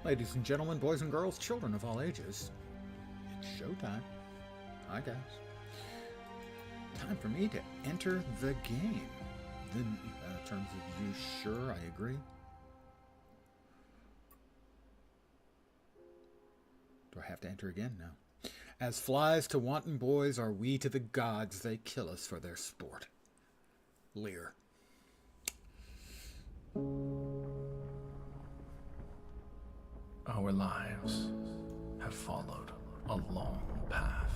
Ladies and gentlemen, boys and girls, children of all ages, it's showtime, I guess. Time for me to enter the game. In terms of you, sure, I agree. Do I have to enter again? No. As flies to wanton boys are we to the gods, they kill us for their sport. Lear. Our lives have followed a long path.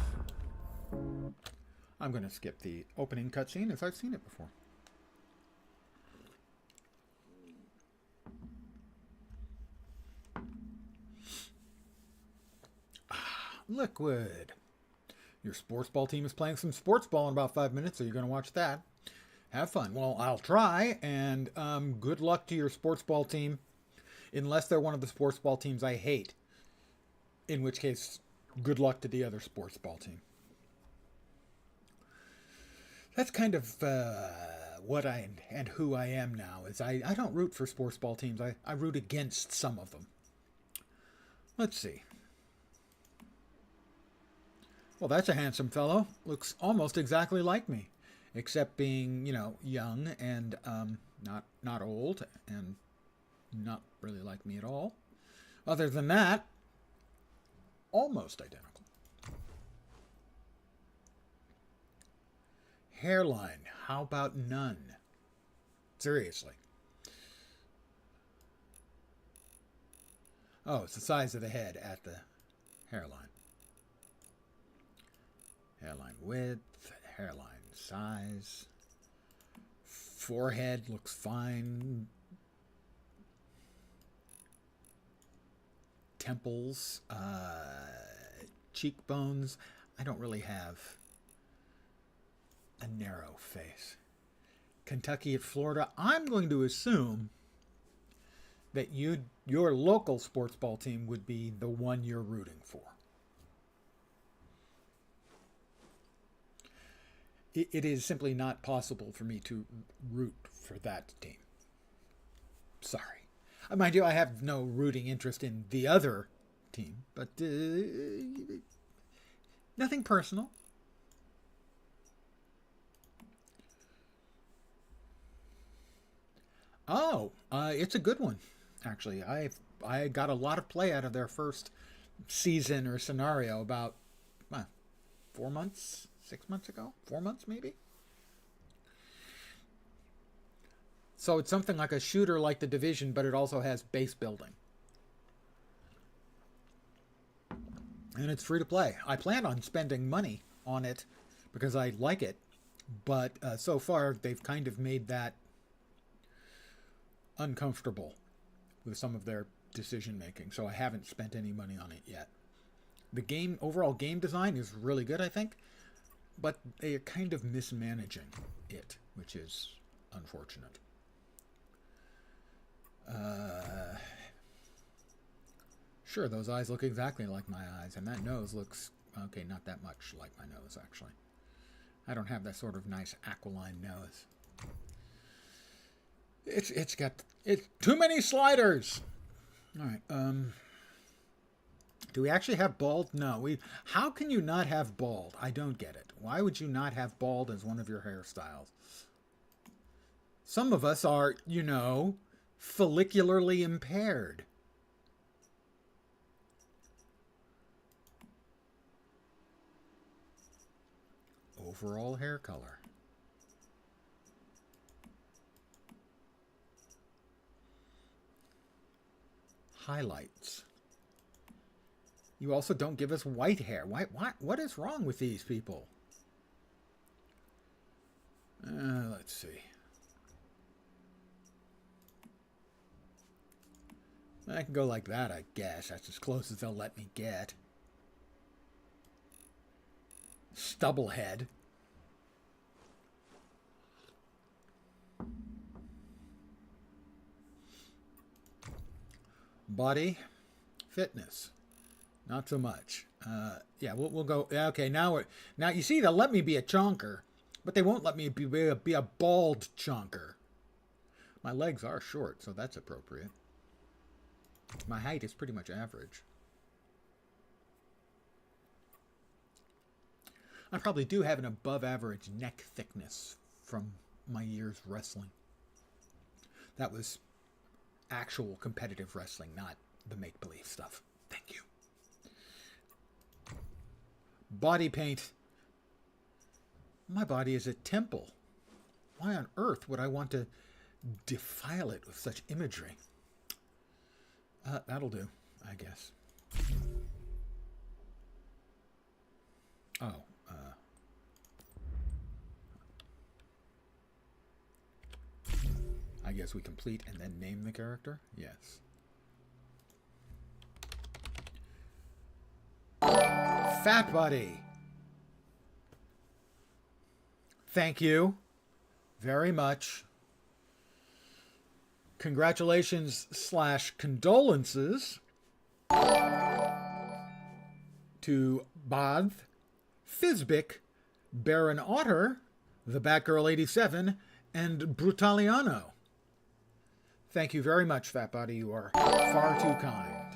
I'm going to skip the opening cutscene as I've seen it before. Liquid. Your sports ball team is playing some sports ball in about 5 minutes, so you're going to watch that. Have fun. Well, I'll try, and good luck to your sports ball team, unless they're one of the sports ball teams I hate, in which case, good luck to the other sports ball team. That's kind of what I and who I am now, is I don't root for sports ball teams. I root against some of them. Let's see. Well, that's a handsome fellow. Looks almost exactly like me, except being, you know, young and not old and not really like me at all. Other than that, almost identical. Hairline, how about none? Seriously. Oh, it's the size of the head at the hairline. Hairline width, hairline size. Forehead looks fine. Temples, cheekbones. I don't really have a narrow face. Kentucky at Florida. I'm going to assume that your local sports ball team would be the one you're rooting for. It is simply not possible for me to root for that team. Sorry. Mind you, I have no rooting interest in the other team, but nothing personal. Oh, it's a good one, actually. I got a lot of play out of their first season or scenario about 4 months, 6 months ago? 4 months, maybe? So it's something like a shooter like The Division, but it also has base building. And it's free to play. I plan on spending money on it because I like it, but so far they've kind of made that uncomfortable with some of their decision making, so I haven't spent any money on it yet. The overall game design is really good, I think, but they are kind of mismanaging it, which is unfortunate. Sure, those eyes look exactly like my eyes, and that nose looks, okay, not that much like my nose, actually. I don't have that sort of nice aquiline nose. It's too many sliders. All right. Do we actually have bald? No. How can you not have bald? I don't get it. Why would you not have bald as one of your hairstyles? Some of us are, you know, follicularly impaired. Overall hair color. Highlights. You also don't give us white hair. What is wrong with these people? Let's see. I can go like that, I guess. That's as close as they'll let me get. Stubble head. Body. Fitness. Not so much. Yeah, we'll go. Okay, now you see, they'll let me be a chonker, but they won't let me be a bald chonker. My legs are short, so that's appropriate. My height is pretty much average. I probably do have an above average neck thickness from my years wrestling. That was actual competitive wrestling, not the make-believe stuff. Thank you. Body paint. My body is a temple. Why on earth would I want to defile it with such imagery? That'll do, I guess. Oh, I guess we complete and then name the character? Yes. Fat Buddy! Thank you very much. Congratulations / condolences to Badh, Fizbic, Baron Otter, the Batgirl 87, and Brutaliano. Thank you very much, Fat Body. You are far too kind.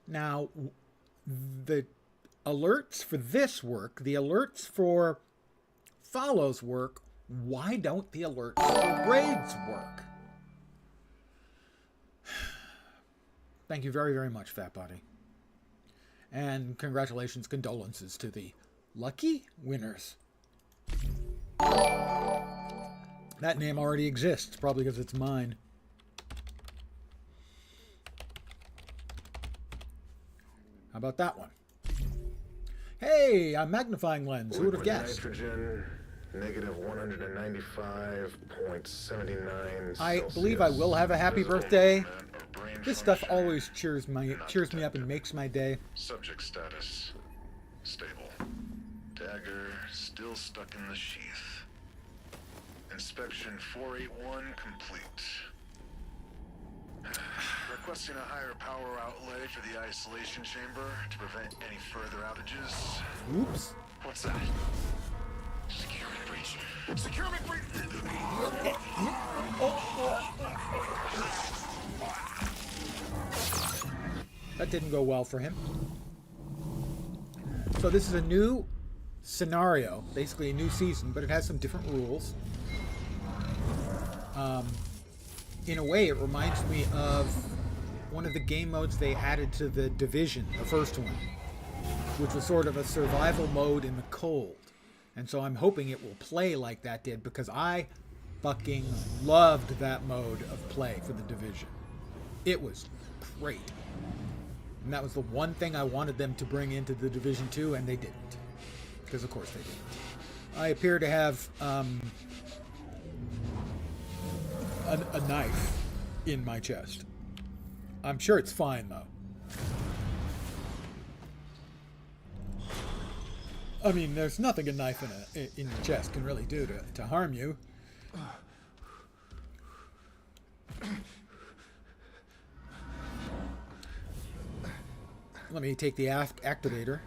Now, the alerts for this work, the alerts for Follows work, why don't the alerts for Raids work? Thank you very, very much, Fat Body. And congratulations, condolences to the lucky winners. That name already exists, probably because it's mine. How about that one? Hey, a magnifying lens. Who would have guessed? Nitrogen, negative 195.79. I believe I will have a happy birthday. This stuff always cheers me up and makes my day. Subject status stable. Dagger still stuck in the sheath. Inspection 481 complete. Requesting a higher power outlay for the isolation chamber to prevent any further outages. Oops. What's that? Securement breach. Securement breach. That didn't go well for him. So this is a new scenario, basically a new season, but it has some different rules. In a way, it reminds me of one of the game modes they added to The Division, the first one, which was sort of a survival mode in the cold. And so I'm hoping it will play like that did, because I fucking loved that mode of play for The Division. It was great. And that was the one thing I wanted them to bring into The Division 2, and they didn't. Because of course they didn't. I appear to have a knife in my chest. I'm sure it's fine, though. I mean, there's nothing a knife in your chest can really do to harm you. Let me take the activator.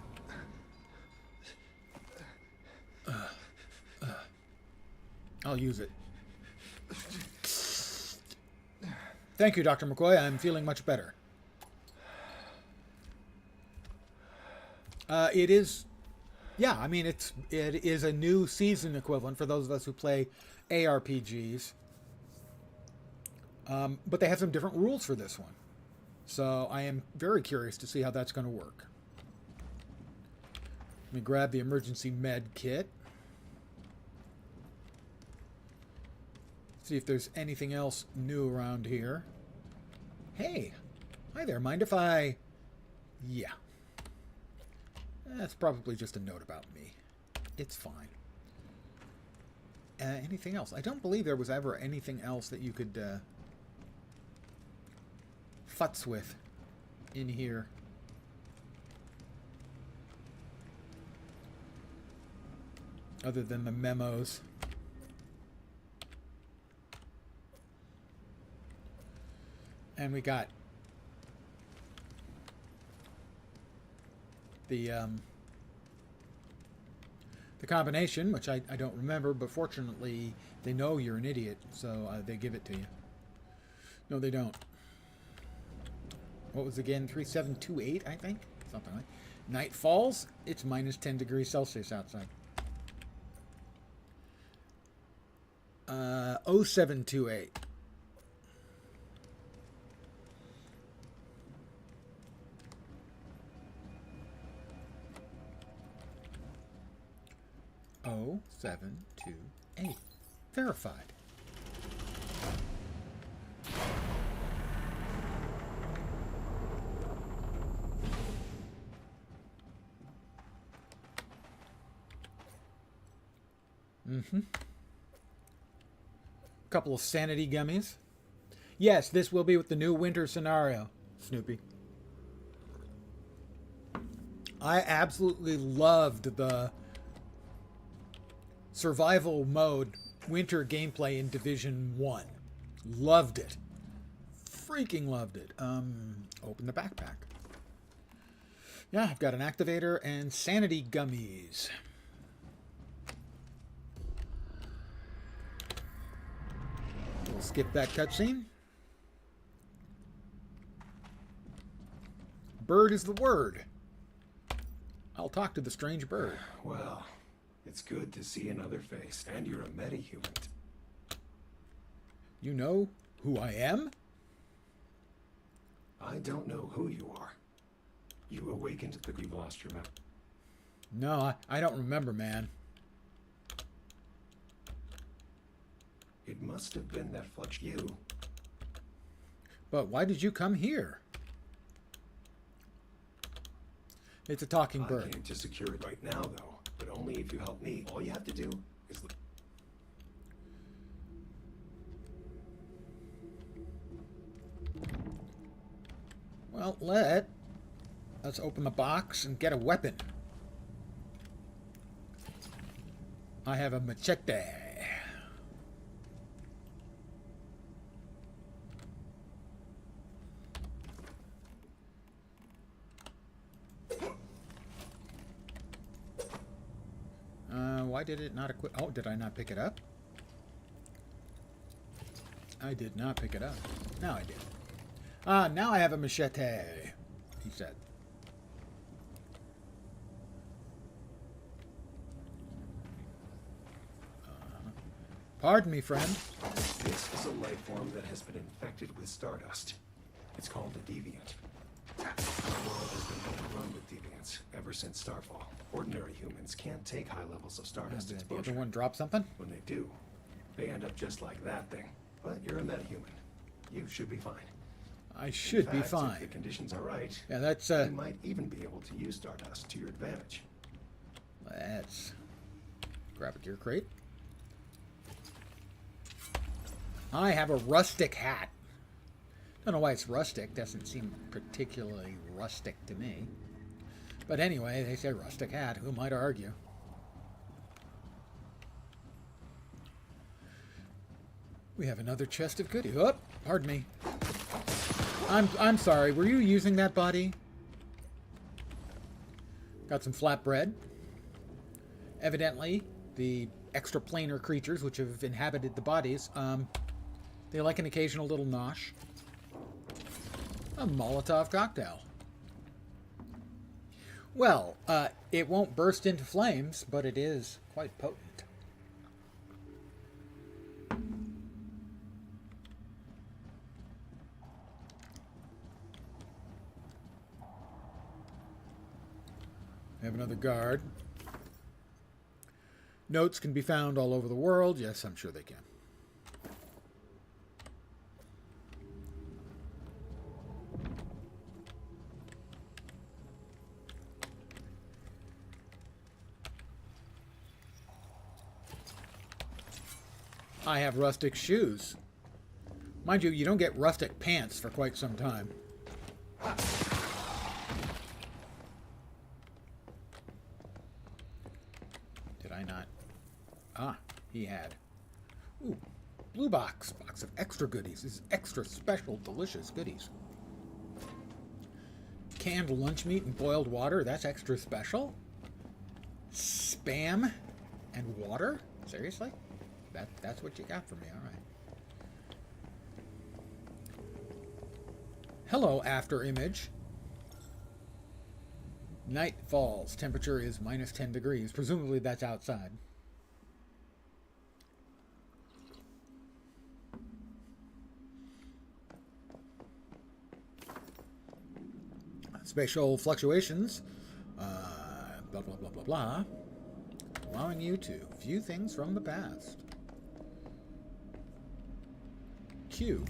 I'll use it. Thank you, Dr. McCoy. I'm feeling much better. It is, yeah, I mean, it is a new season equivalent for those of us who play ARPGs. But they have some different rules for this one. So I am very curious to see how that's going to work. Let me grab the emergency med kit. See if there's anything else new around here. Hey, hi there. Mind if I... Yeah. That's probably just a note about me. It's fine. Anything else? I don't believe there was ever anything else that you could futz with in here. Other than the memos. And we got the combination, which I don't remember, but fortunately they know you're an idiot, so they give it to you. No, they don't. What was again? 3728, I think? Something like that. Night falls. It's minus 10 degrees Celsius outside. 0728. Oh, 728. Verified. Couple of sanity gummies. Yes, this will be with the new winter scenario, Snoopy. I absolutely loved the survival mode winter gameplay in Division 1. Loved it. Freaking loved it. Open the backpack. Yeah, I've got an activator and sanity gummies. We'll skip that cutscene. Bird is the word. I'll talk to the strange bird. Well, it's good to see another face, and you're a metahuman. You know who I am? I don't know who you are. You awakened, but you've lost your memory. No, I don't remember, man. It must have been that flush you. But why did you come here? It's a talking I bird. came to secure it right now, though. But only if you help me. All you have to do is... Well, let's open the box and get a weapon. I have a machete. Why did it not equip? Oh, did I not pick it up? I did not pick it up. Now I did. Now I have a machete, he said. Pardon me, friend. This is a life form that has been infected with stardust. It's called a deviant. The world has been overrun with deviants ever since Starfall. Ordinary humans can't take high levels of stardust Did the exposure. other one drop something? When they do, they end up just like that thing. But you're a metahuman. You should be fine. I should be In fact, if fine. the conditions are right, Yeah, that's you might even be able to use stardust to your advantage. let's grab a gear crate. I have a rustic hat. Don't know why it's rustic. Doesn't seem particularly rustic to me. But anyway, they say rustic hat. Who might argue? We have another chest of goodies. Oh, pardon me. I'm sorry. Were you using that body? Got some flatbread. Evidently, the extraplanar creatures which have inhabited the bodies, they like an occasional little nosh. A Molotov cocktail. Well, it won't burst into flames, but it is quite potent. We have another guard. Notes can be found all over the world. Yes, I'm sure they can. I have rustic shoes. Mind you, you don't get rustic pants for quite some time. Did I not? Ah, he had. Ooh, blue box. Box of extra goodies. This is extra special, delicious goodies. Canned lunch meat and boiled water. That's extra special. Spam and water? Seriously? That's what you got for me. All right. Hello, after image. Night falls. Temperature is minus 10 degrees. Presumably that's outside. Spatial fluctuations. Blah, blah, blah, blah, blah. Allowing you to view things from the past. Q.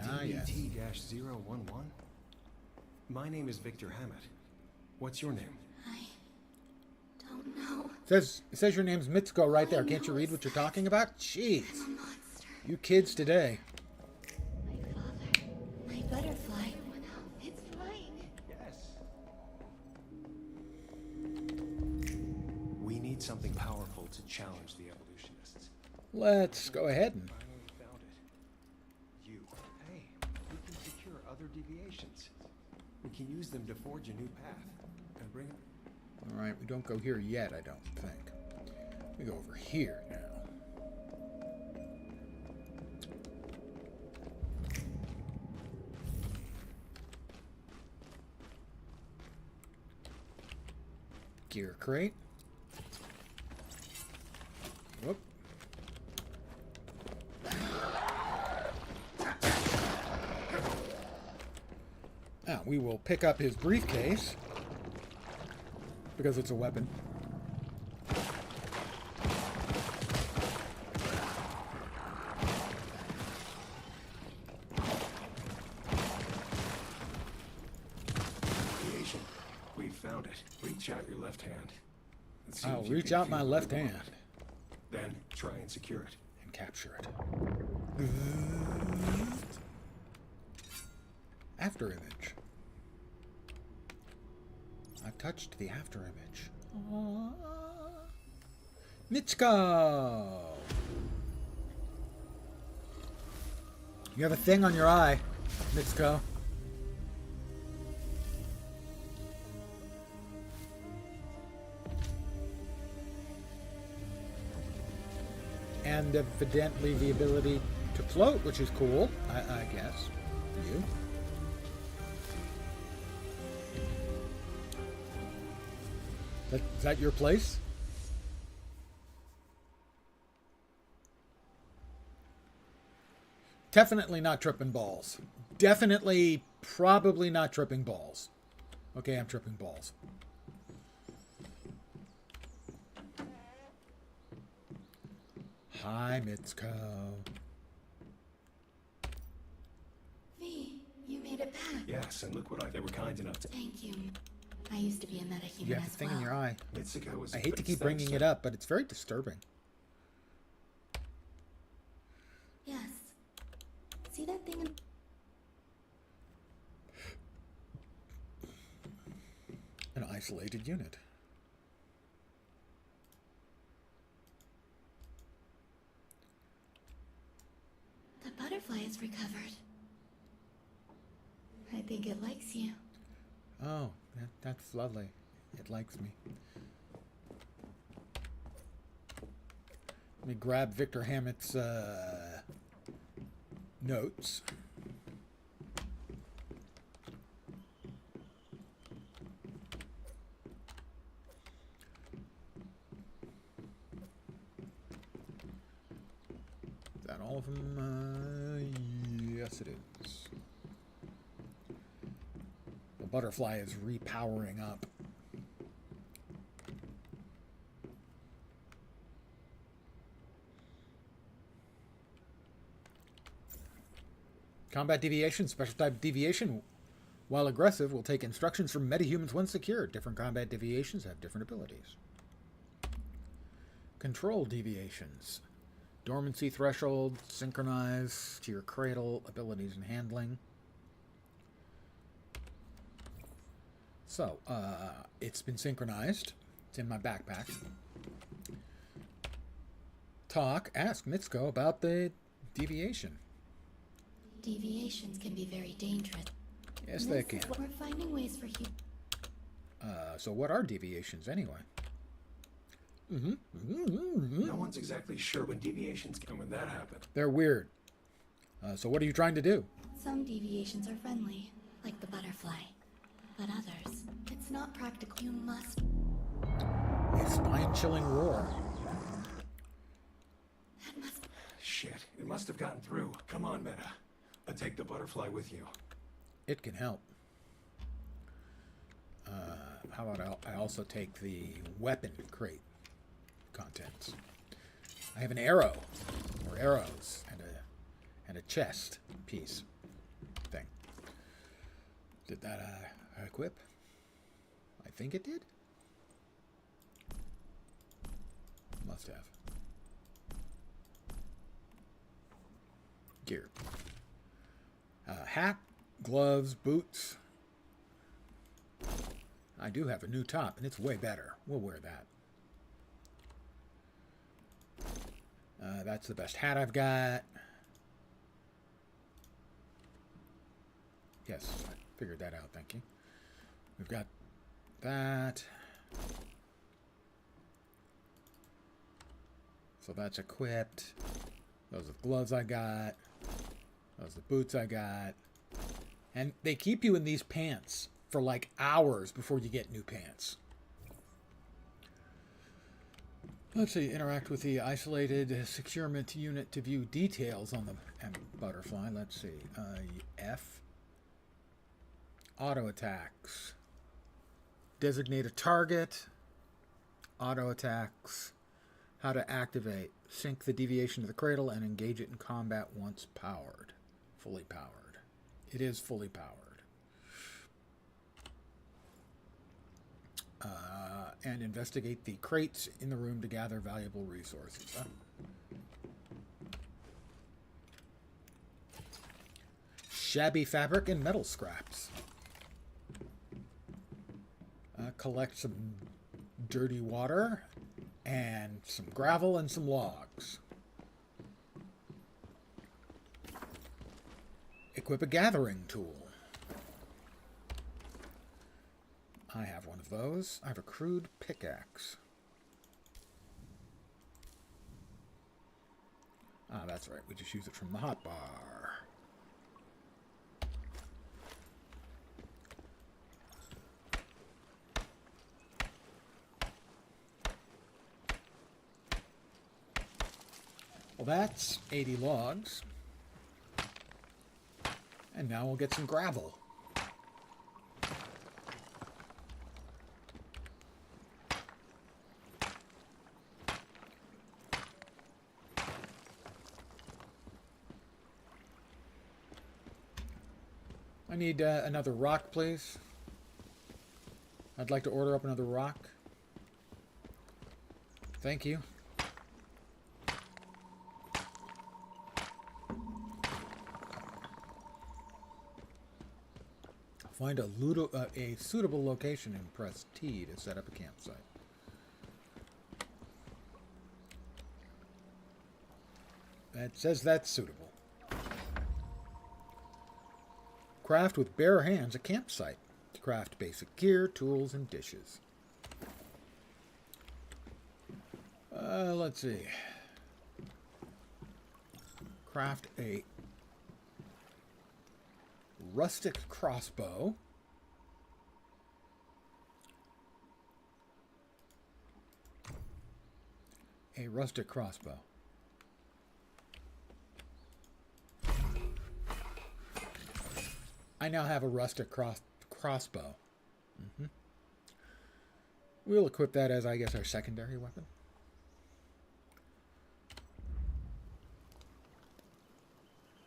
Ah, yes. DBT-011? My name is Victor Hammett. What's your name? I don't know. It says your name's Mitsuko right there. Can't you read what you're talking about? Jeez. I'm a monster. You kids today. My father. My butterfly. It's flying. Yes. We need something powerful to challenge the evolutionists. Let's go ahead and... Finally found it. You. Hey, we can secure other deviations. We can use them to forge a new path. And bring it... Alright, we don't go here yet, I don't think. We go over here now. Gear crate. Whoop. Now, we will pick up his briefcase, because it's a weapon. Deviation. We found it. Reach out your left hand. Let's see I'll if you reach can out my feel left what you hand want. Then try and secure it. and capture it. After image. I've touched the after image. Mitsuko! You have a thing on your eye, Mitsuko. And evidently the ability to float, which is cool, I guess. For you. Is that your place? Definitely not tripping balls. Definitely, probably not tripping balls. Okay, I'm tripping balls. Hi, Mitsuko. V, you made it back. Yes, and look what they were kind enough to... Thank you. I used to be a metahuman You have a as thing well. in your eye. Mitsuko was... I hate to keep bringing it up, but it's very disturbing. Yes. See that thing in... An isolated unit. The butterfly is recovered. I think it likes you. Oh, that's lovely. It likes me. Let me grab Victor Hammett's notes. Is that all of them? Yes, it is. The butterfly is repowering up. Combat deviation, special type deviation. While aggressive, will take instructions from metahumans when secure. Different combat deviations have different abilities. Control deviations. Dormancy threshold, synchronize to your cradle, abilities and handling. So, it's been synchronized. It's in my backpack. Ask Mitsuko about the deviation. Deviations can be very dangerous. Yes, And they this can. is what we're finding ways for you. So what are deviations anyway? No one's exactly sure when deviations come when that happened. They're weird. So what are you trying to do? Some deviations are friendly, like the butterfly. But others, it's not practical. You must. A spine-chilling roar. That must. Shit, it must have gotten through. Come on, Meta. Take the butterfly with you. It can help. How about I also take the weapon crate contents? I have an arrow, or arrows, and a chest piece thing. Did that equip? I think it did. Must have. Gear. Hat, gloves, boots. I do have a new top, and it's way better. We'll wear that. That's the best hat I've got. Yes, I figured that out, thank you. We've got that. So that's equipped. Those are the gloves I got. Those are the boots I got. And they keep you in these pants for like hours before you get new pants. Let's see, interact with the isolated securement unit to view details on the butterfly. Let's see, F. Auto attacks. Designate a target. Auto attacks. How to activate. Sink the deviation to the cradle and engage it in combat once powered. Fully powered. It is fully powered. And investigate the crates in the room to gather valuable resources. Shabby fabric and metal scraps. Collect some dirty water and some gravel and some logs. Equip a gathering tool. I have one of those. I have a crude pickaxe. Ah, that's right. We just use it from the hotbar. Well, that's 80 logs. And now we'll get some gravel. I need another rock, please. I'd like to order up another rock. Thank you. Find a suitable location and press T to set up a campsite. That says that's suitable. Craft with bare hands a campsite. Craft basic gear, tools, and dishes. Let's see. Craft a rustic crossbow. A rustic crossbow. I now have a rustic crossbow. We'll equip that as, I guess, our secondary weapon.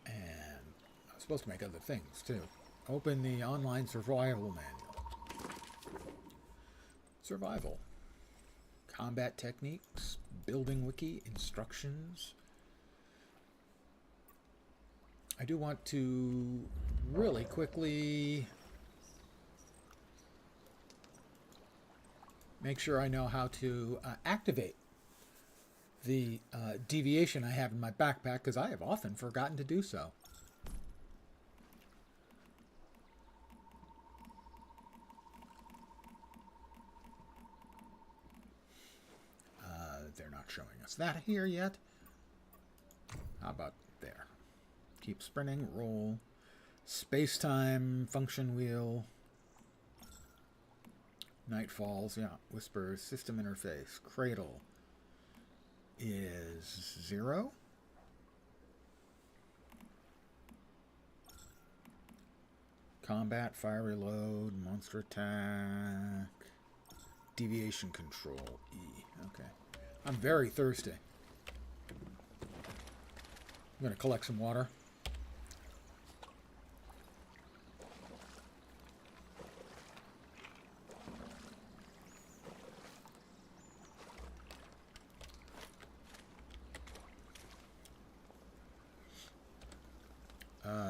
And I was supposed to make other things, too. Open the online survival manual. Survival. Combat techniques. Building wiki. Instructions. I do want to really quickly make sure I know how to activate the deviation I have in my backpack, because I have often forgotten to do so. They're not showing us that here yet. How about there? Keep sprinting. Roll. Space-time. Function wheel. Night falls. Yeah. Whispers. System interface. Cradle is 0. Combat, fire reload, monster attack, deviation control, E. Okay. I'm very thirsty. I'm going to collect some water.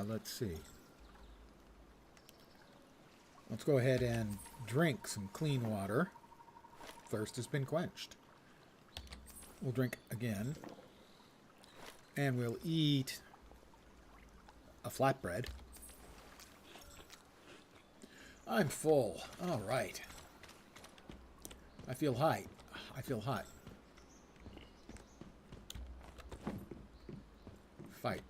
Let's see. Let's go ahead and drink some clean water. Thirst has been quenched. We'll drink again. And we'll eat a flatbread. I'm full. All right. I feel hot. I feel hot. Fight.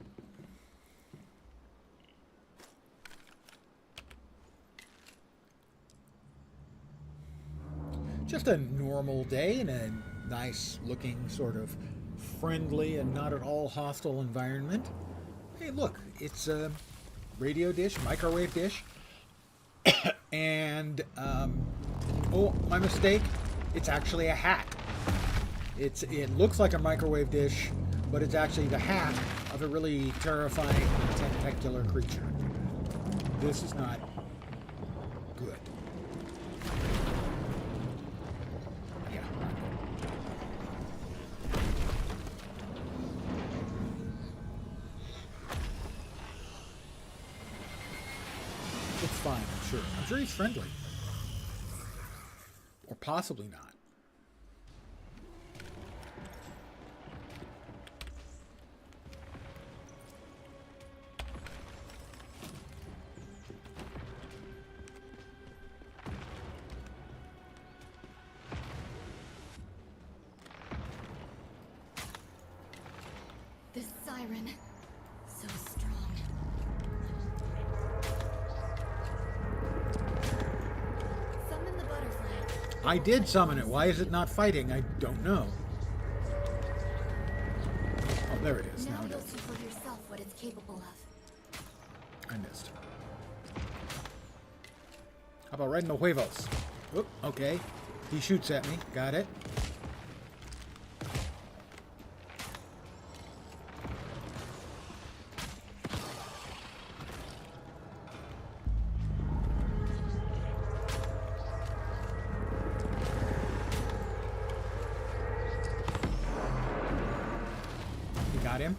Just a normal day in a nice looking, sort of friendly and not at all hostile environment. Hey, look, it's a radio dish, microwave dish. And, oh, my mistake. It's actually a hat. It looks like a microwave dish, but it's actually the hat of a really terrifying tentacular creature. This is not good. Yeah. It's fine, I'm sure. I'm sure he's friendly. Or possibly not. This siren, so strong. Summon the butterfly. I did summon it. Why is it not fighting? I don't know. Oh, there it is. Now Now it you'll is. see for yourself what it's capable of. I missed. How about right in the huevos? Oop, okay. He shoots at me. Got it. You got him?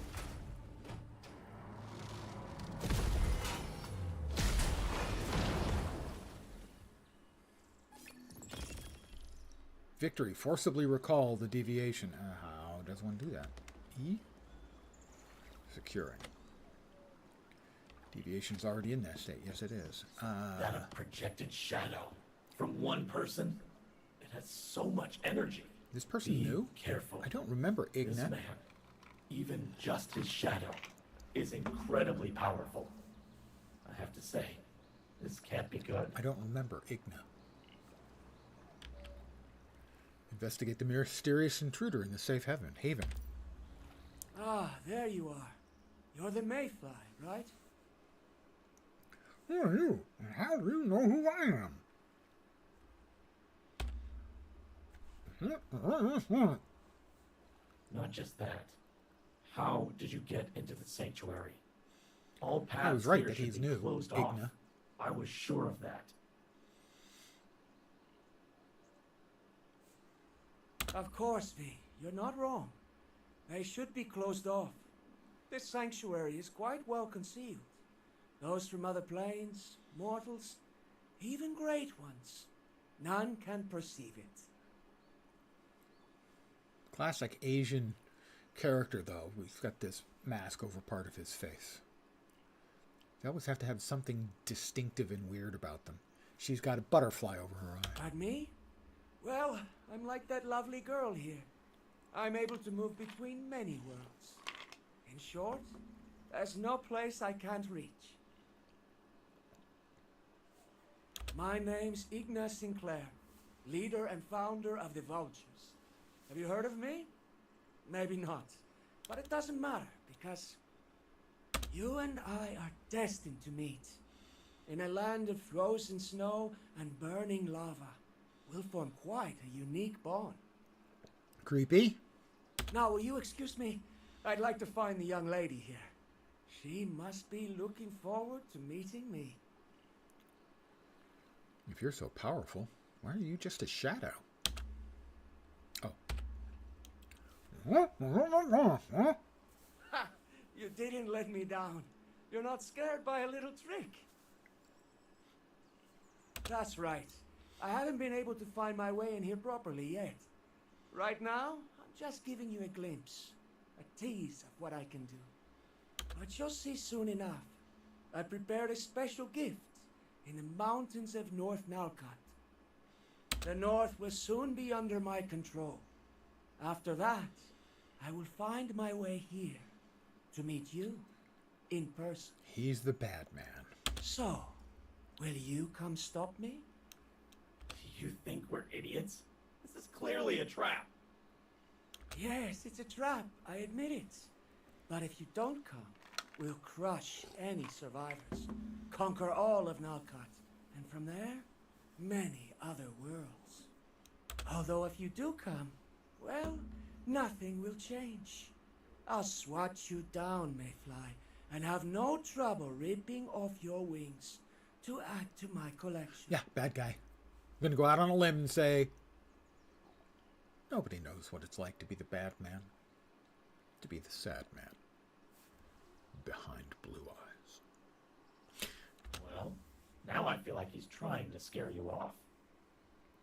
Victory. Forcibly recall the deviation. How does one do that? E? Securing. Deviation's already in that state. Yes, it is. That a projected shadow from one person? It has so much energy. This person Be knew? careful. I don't remember This Igna. man, even just his shadow, is incredibly powerful. I have to say, this can't be good. I don't remember Igna. Investigate the mysterious intruder in the safe haven. Ah, there you are. You're the Mayfly, right? Who are you? And how do you know who I am? Not just that. How did you get into the sanctuary? All paths I was right here that should he's be new, closed off. Igna. I was sure of that. Of course, V. You're not wrong. They should be closed off. This sanctuary is quite well concealed. Those from other planes, mortals, even great ones, none can perceive it. Classic Asian character, though. He's got this mask over part of his face. They always have to have something distinctive and weird about them. She's got a butterfly over her eye. But me? Well, I'm like that lovely girl here. I'm able to move between many worlds. In short, There's no place I can't reach. My name's Igna Sinclair, leader and founder of the Vultures. Have you heard of me? Maybe not. But it doesn't matter, because you and I are destined to meet. In a land of frozen snow and burning lava, we'll form quite a unique bond. Creepy. Now, will you excuse me? I'd like to find the young lady here. She must be looking forward to meeting me. If you're so powerful, why are you just a shadow? Oh. Ha! You didn't let me down. You're not scared by a little trick. That's right. I haven't been able to find my way in here properly yet. Right now, I'm just giving you a glimpse, a tease of what I can do. But you'll see soon enough. I prepared a special gift in the mountains of North Nalcott. The North will soon be under my control. After that, I will find my way here to meet you in person. He's the bad man. So, will you come stop me? You think we're idiots? This is clearly a trap. Yes, it's a trap, I admit it. But if you don't come, we'll crush any survivors, conquer all of Nalcott, and from there, many other worlds. Although if you do come, well, nothing will change. I'll swat you down, Mayfly, and have no trouble ripping off your wings to add to my collection. Yeah, bad guy. I'm going to go out on a limb and say, nobody knows what it's like to be the bad man, to be the sad man behind blue eyes. Well, now I feel like he's trying to scare you off.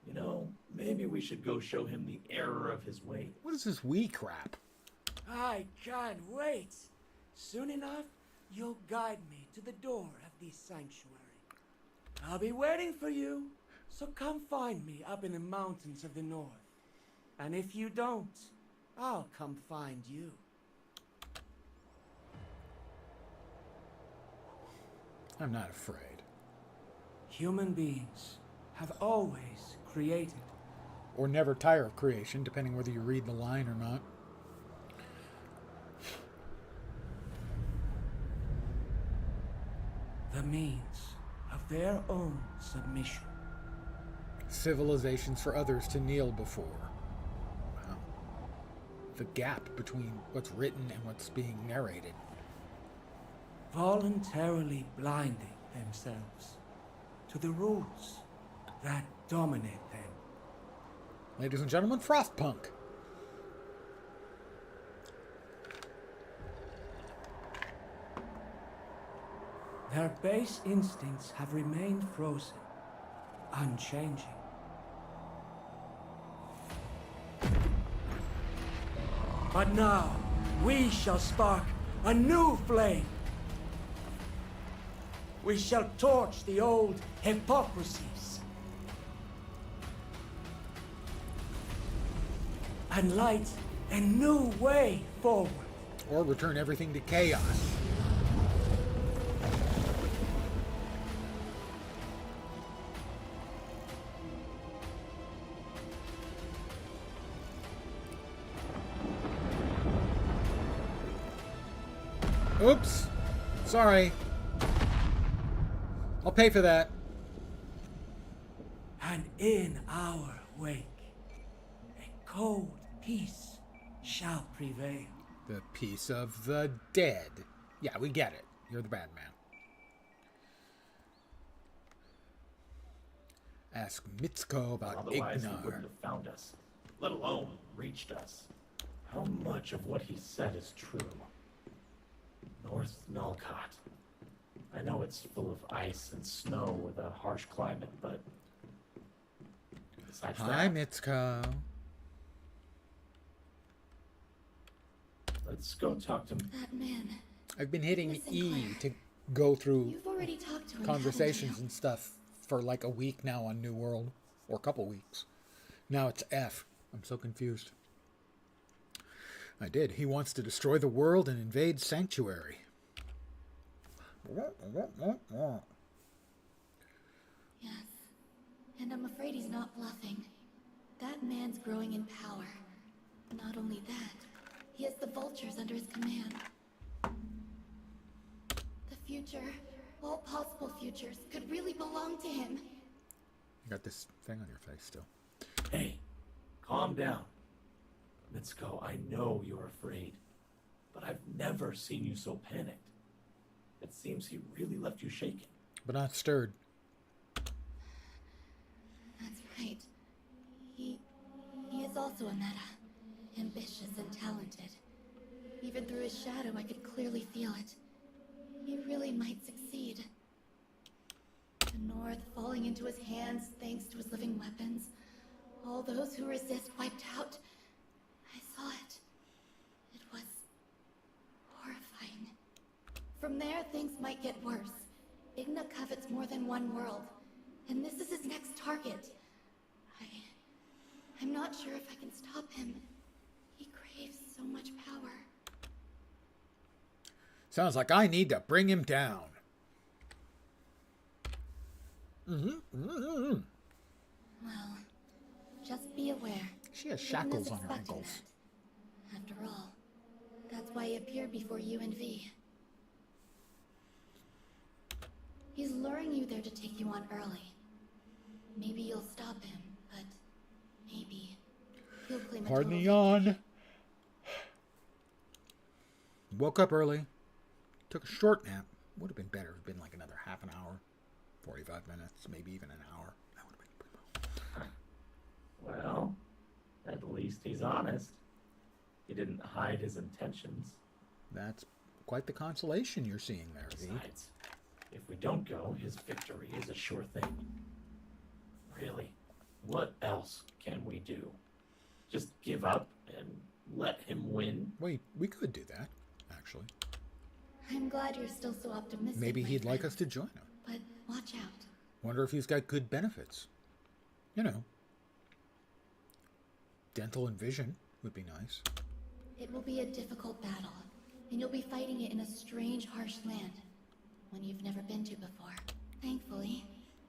You know, maybe we should go show him the error of his ways. What is this wee crap? I can't wait. Soon enough, you'll guide me to the door of this sanctuary. I'll be waiting for you, so come find me up in the mountains of the north. And if you don't, I'll come find you. I'm not afraid. Human beings have always created. Or never tire of creation, depending whether you read the line or not. The means of their own submission. Civilizations for others to kneel before. Wow. The gap between what's written and what's being narrated. Voluntarily blinding themselves to the rules that dominate them. Ladies and gentlemen, Frostpunk. Their base instincts have remained frozen, unchanging. But now, we shall spark a new flame. We shall torch the old hypocrisies and light a new way forward. Or return everything to chaos. Oops. Sorry. I'll pay for that. And in our wake, a cold peace shall prevail. The peace of the dead. Yeah, we get it. You're the bad man. Ask Mitsuko about Otherwise, he Ignar. wouldn't have found us, let alone reached us. How much of what he said is true? North Nalcott. I know it's full of ice and snow with a harsh climate, but besides Hi, that, Mitsuko. let's go talk to him. That man. I've been hitting Listen, E Claire. to go through You've already talked to him. conversations haven't and stuff for like a week now on New World, or a couple weeks. Now it's F. I'm so confused. I did. He wants to destroy the world and invade Sanctuary. Yes, and I'm afraid he's not bluffing. That man's growing in power. Not only that, he has the vultures under his command. The future, all possible futures, could really belong to him. You got this thing on your face still. Hey, calm down. Mitsuko, I know you're afraid, but I've never seen you so panicked. It seems he really left you shaken. But not stirred. That's right. He is also a meta. Ambitious and talented. Even through his shadow, I could clearly feel it. He really might succeed. The North falling into his hands thanks to his living weapons. All those who resist wiped out. I saw it. It was horrifying. From there, things might get worse. Igna covets more than one world, and this is his next target. I'm not sure if I can stop him. He craves so much power. Sounds like I need to bring him down. Well, just be aware. She has Igna's shackles on her expecting ankles. that. After all, that's why he appeared before you and V. He's luring you there to take you on early. Maybe you'll stop him, but maybe he'll claim a Pardon the total victory. yawn. Woke up early. Took a short nap. Would have been better. It would have been like another half an hour. 45 minutes. Maybe even an hour. That would have been primo. Well, at least he's honest. He didn't hide his intentions. That's quite the consolation you're seeing there, V. Besides, if we don't go, his victory is a sure thing. Really, what else can we do? Just give up and let him win? Wait, we could do that, actually. I'm glad you're still so optimistic. Maybe my he'd like friend. us to join him. But watch out. Wonder if he's got good benefits. You know. Dental and vision would be nice. It will be a difficult battle, and you'll be fighting it in a strange, harsh land, one you've never been to before. Thankfully,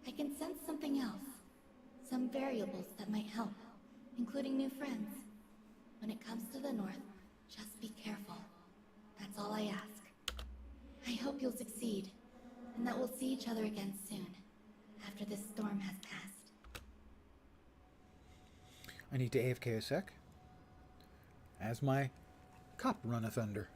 I can sense something else. Some variables that might help, including new friends. When it comes to the North, just be careful. That's all I ask. I hope you'll succeed, and that we'll see each other again soon, after this storm has passed. I need to AFK a sec. As my cup runneth under.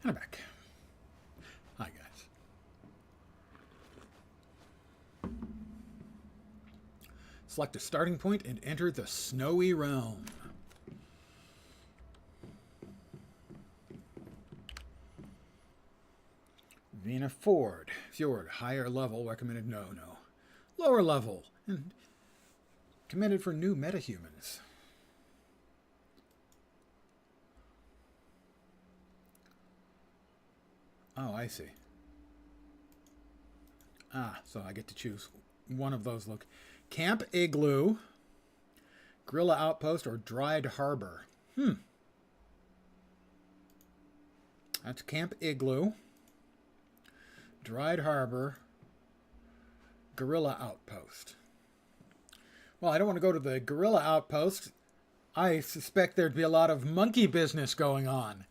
And I'm back. Hi, guys. Select a starting point and enter the snowy realm. Vina Fjord. Higher level. Recommended no. Lower level. And commended for new metahumans. Oh, I see. So I get to choose one of those. Look. Camp Igloo, Gorilla Outpost, or Dried Harbor. That's Camp Igloo, Dried Harbor, Guerrilla outpost. Well, I don't want to go to the guerrilla outpost. I suspect there'd be a lot of monkey business going on.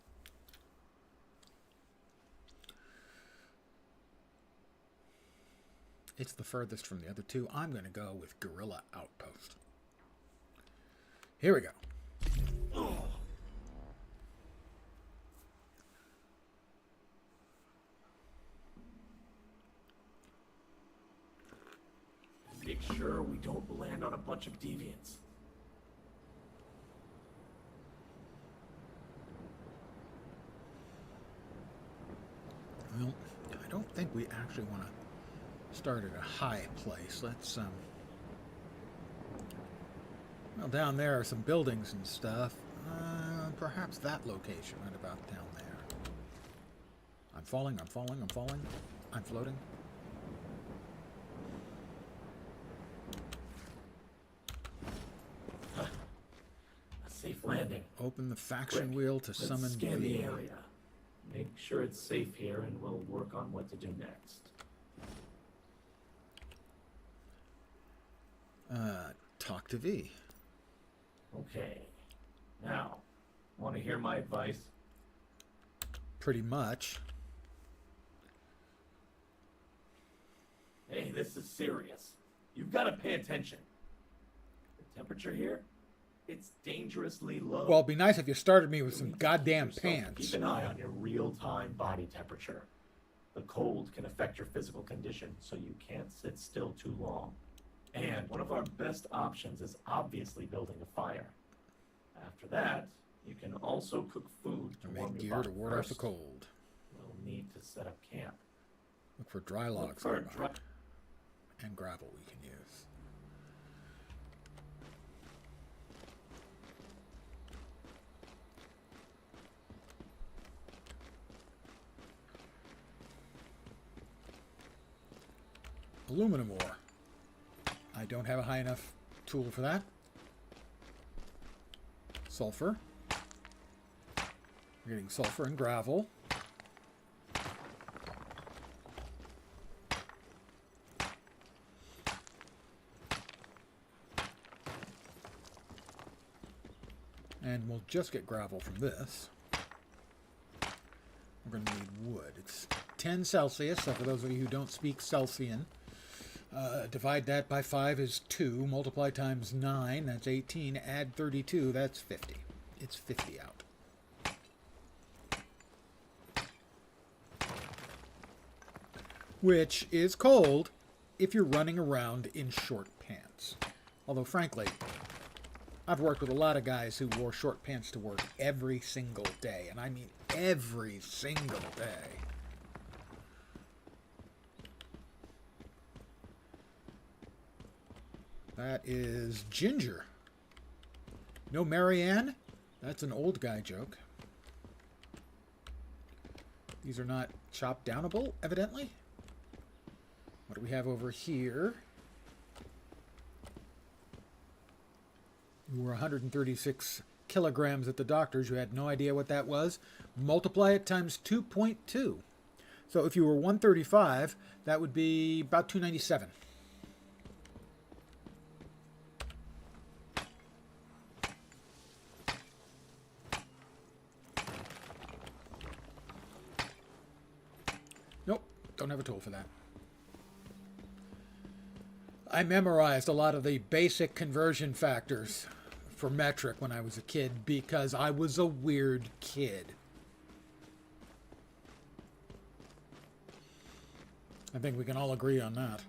It's the furthest from the other two. I'm going to go with guerrilla outpost. Here we go. Make sure we don't land on a bunch of deviants. Well, I don't think we actually want to start at a high place. Let's, well, down there are some buildings and stuff. Perhaps that location right about down there. I'm falling, I'm falling, I'm falling. I'm floating. A safe landing. Open the faction Quick, wheel to let's summon scan V. the area. Make sure it's safe here, and we'll work on what to do next. Talk to V. Okay. Now, want to hear my advice? Pretty much. Hey, this is serious. You've got to pay attention. The temperature here, it's dangerously low. Well, it'd be nice if you started me with You some need to goddamn keep yourself- pants. Keep an eye on your real-time body temperature. The cold can affect your physical condition, so you can't sit still too long. And one of our best options is obviously building a fire. After that, you can also cook food to And warm make your gear body to ward off the first. cold. We'll need to set up camp. Look for dry Look logs for a nearby. dry- And gravel we can use. Aluminum ore. I don't have a high enough tool for that. Sulfur. We're getting sulfur and gravel. And we'll just get gravel from this. We're going to need wood. It's 10 Celsius, so for those of you who don't speak Celsian, divide that by 5 is 2. Multiply times 9, that's 18. Add 32, that's 50. It's 50 out. Which is cold if you're running around in short pants. Although, frankly, I've worked with a lot of guys who wore short pants to work every single day. And I mean every single day. That is Ginger. No Marianne? That's an old guy joke. These are not chopped downable, evidently. What do we have over here? You were 136 kilograms at the doctor's. You had no idea what that was. Multiply it times 2.2. So if you were 135, that would be about 297. Nope, don't have a tool for that. I memorized a lot of the basic conversion factors for metric when I was a kid because I was a weird kid. I think we can all agree on that.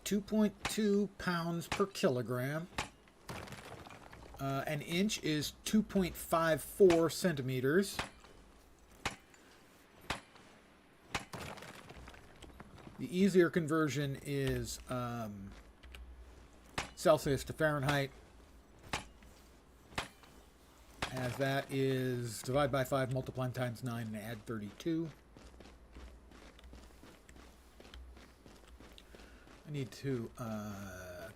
.2 pounds per kilogram. An inch is 2.54 centimeters. The easier conversion is Celsius to Fahrenheit, as that is divide by 5, multiply times 9, and add 32. I need to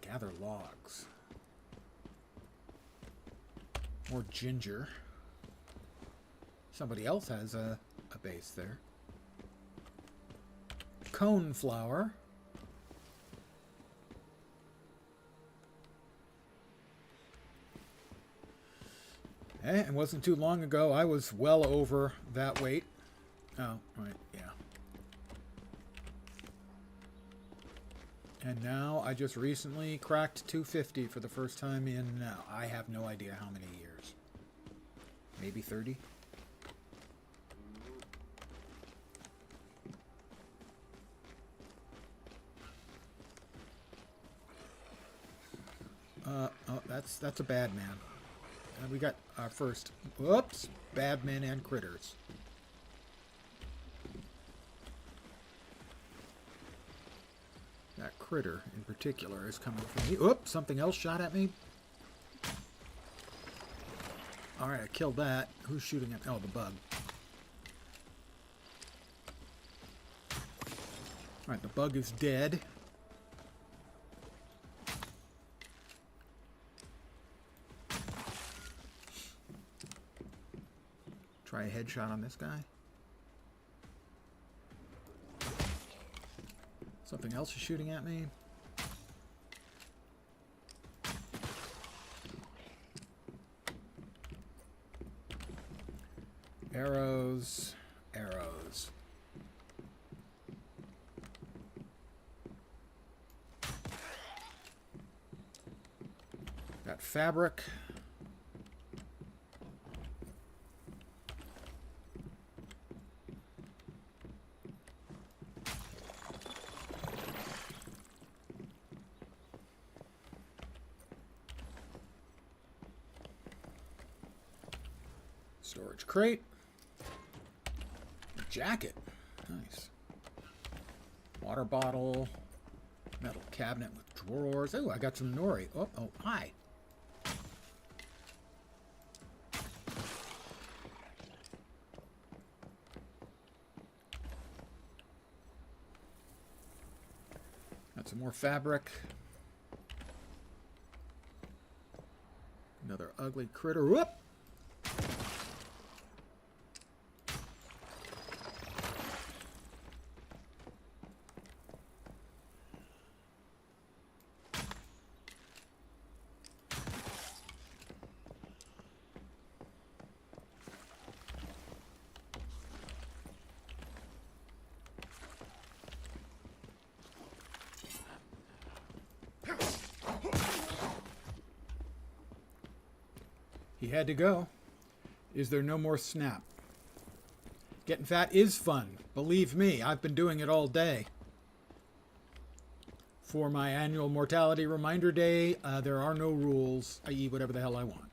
gather logs. More ginger. Somebody else has a base there. Cone flour. It wasn't too long ago I was well over that weight. Oh, right, yeah. And now I just recently cracked 250 for the first time in, I have no idea how many years. Maybe 30? Oh, that's a bad man. We got our first, whoops, bad men and critters. That critter in particular is coming from me. Oops, something else shot at me. Alright, I killed that. Who's shooting at me? Oh, the bug. Alright, the bug is dead. Try a headshot on this guy. Something else is shooting at me. Arrows, arrows. Got fabric. Storage crate. Jacket. Nice. Water bottle. Metal cabinet with drawers. Oh, I got some nori. Oh, hi. Got some more fabric. Another ugly critter. Whoop! He had to go. Is there no more snap? Getting fat is fun. Believe me, I've been doing it all day. For my annual mortality reminder day, there are no rules. I eat whatever the hell I want.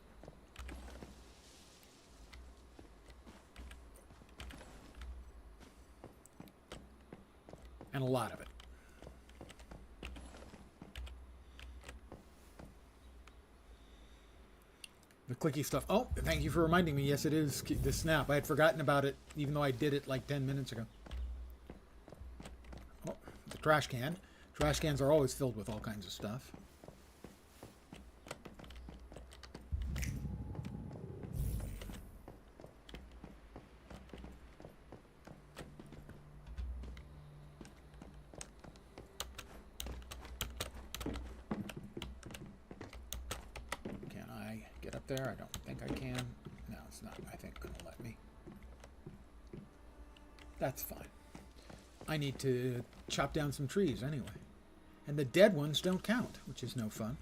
And a lot of it. The clicky stuff. Oh, thank you for reminding me. Yes, it is the snap. I had forgotten about it, even though I did it like 10 minutes ago. Oh, the trash can. Trash cans are always filled with all kinds of stuff. There, I don't think I can. No, it's not, I think, gonna let me. That's fine. I need to chop down some trees anyway. And the dead ones don't count, which is no fun.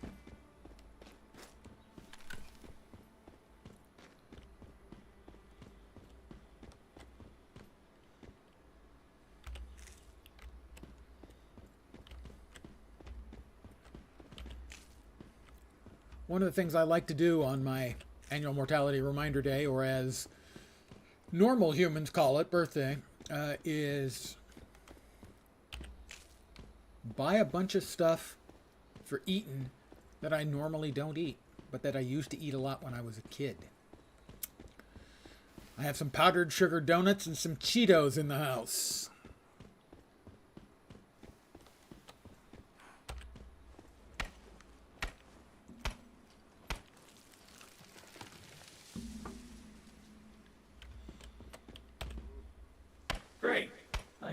One of the things I like to do on my annual mortality reminder day, or as normal humans call it, birthday, is buy a bunch of stuff for eating that I normally don't eat, but that I used to eat a lot when I was a kid. I have some powdered sugar donuts and some Cheetos in the house.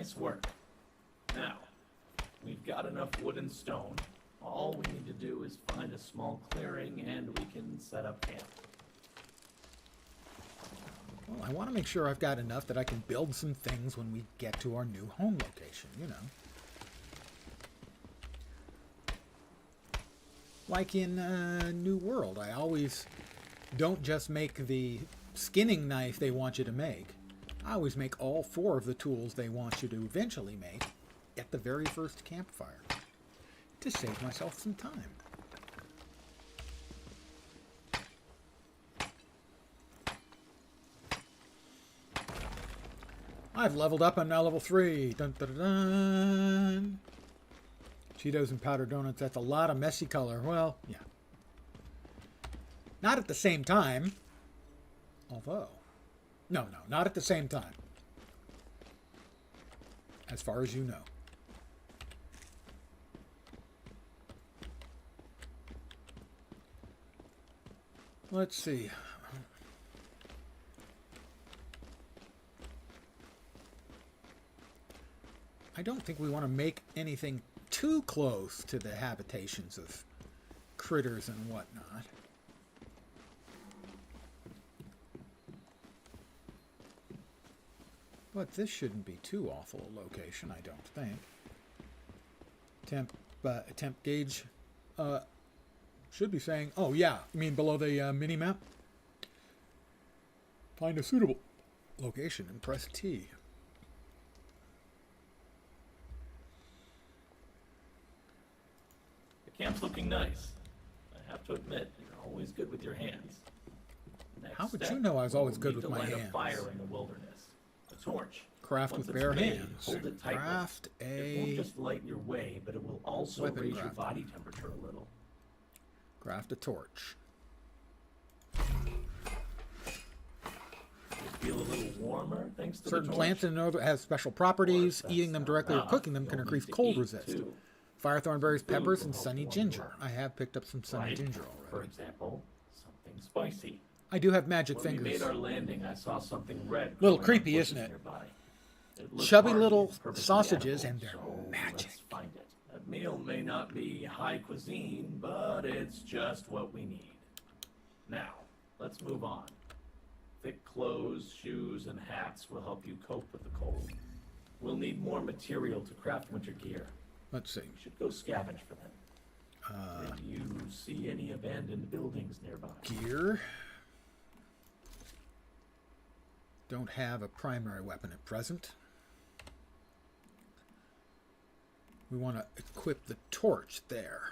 Nice work. Now, we've got enough wood and stone. All we need to do is find a small clearing and we can set up camp. Well, I want to make sure I've got enough that I can build some things when we get to our new home location, you know. Like in New World, I always don't just make the skinning knife they want you to make. I always make all 4 of the tools they want you to eventually make at the very first campfire to save myself some time. I've leveled up. I'm now level 3. Dun, dun, dun, dun. Cheetos and powdered donuts. That's a lot of messy color. Well, yeah. Not at the same time. Although. No, not at the same time. As far as you know. Let's see. I don't think we want to make anything too close to the habitations of critters and whatnot. But this shouldn't be too awful a location, I don't think. Temp gauge should be saying, oh yeah, you mean below the mini-map? Find a suitable location and press T. The camp's looking nice. I have to admit, you're always good with your hands. Next How would step, you know I was always we'll good need with to my light a hands? fire in the wilderness. A torch. Craft Once with it's bare made, hands. hold it tightly. Craft It won't a... just light your way, but it will also Weapon raise your craft. body temperature a little. Craft a torch. Feel a little warmer thanks to Certain the torch. plants in another have special properties. Or if Eating them that's directly or not cooking them can you'll increase need to cold eat, resist. too. Firethorn berries, Food peppers, will and help sunny warm you ginger. up. I have picked up some sunny Like, ginger for already. example, something spicy. I do have magic When we fingers. made our landing, I saw something red. Little growing on creepy, bushes isn't it? nearby. It looked Chubby hearty little and perfectly sausages, edible, and they're so magic. Let's find it. That meal may not be high cuisine, but it's just what we need. Now, let's move on. Thick clothes, shoes, and hats will help you cope with the cold. We'll need more material to craft winter gear. Let's see. We should go scavenge for them. Did you see any abandoned buildings nearby? Gear. Don't have a primary weapon at present. We want to equip the torch there.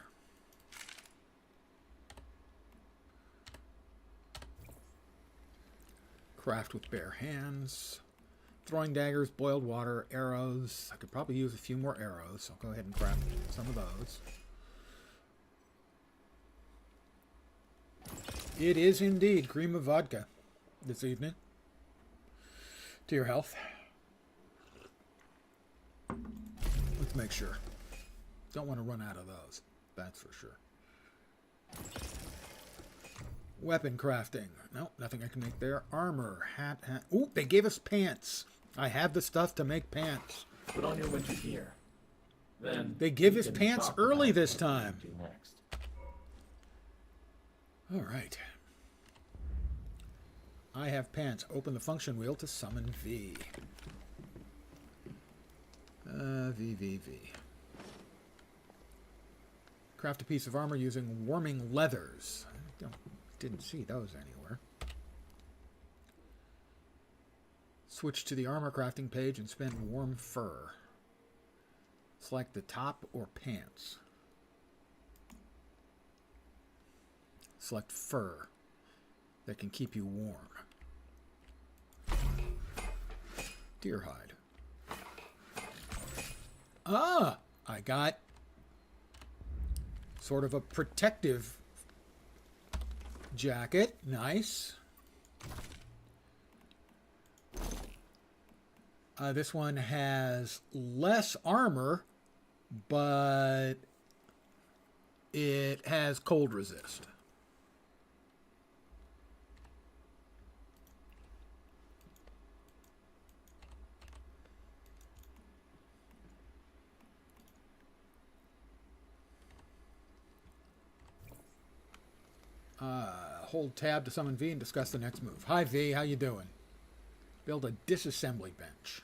Craft with bare hands. Throwing daggers, boiled water, arrows. I could probably use a few more arrows, so I'll go ahead and craft some of those. It is indeed cream of vodka this evening. To your health. Let's make sure. Don't want to run out of those. That's for sure. Weapon crafting. No, nothing I can make there. Armor. Hat. Ooh, they gave us pants. I have the stuff to make pants. Put on your winter gear. Then They give we us can pants talk early about this what we time. do next. All right. I have pants. Open the function wheel to summon V. V. Craft a piece of armor using warming leathers. Didn't see those anywhere. Switch to the armor crafting page and spend warm fur. Select the top or pants. Select fur that can keep you warm. Deer hide. Ah! I got sort of a protective jacket. Nice. This one has less armor, but it has cold resist. Hold tab to summon V and discuss the next move. Hi V, how you doing? Build a disassembly bench.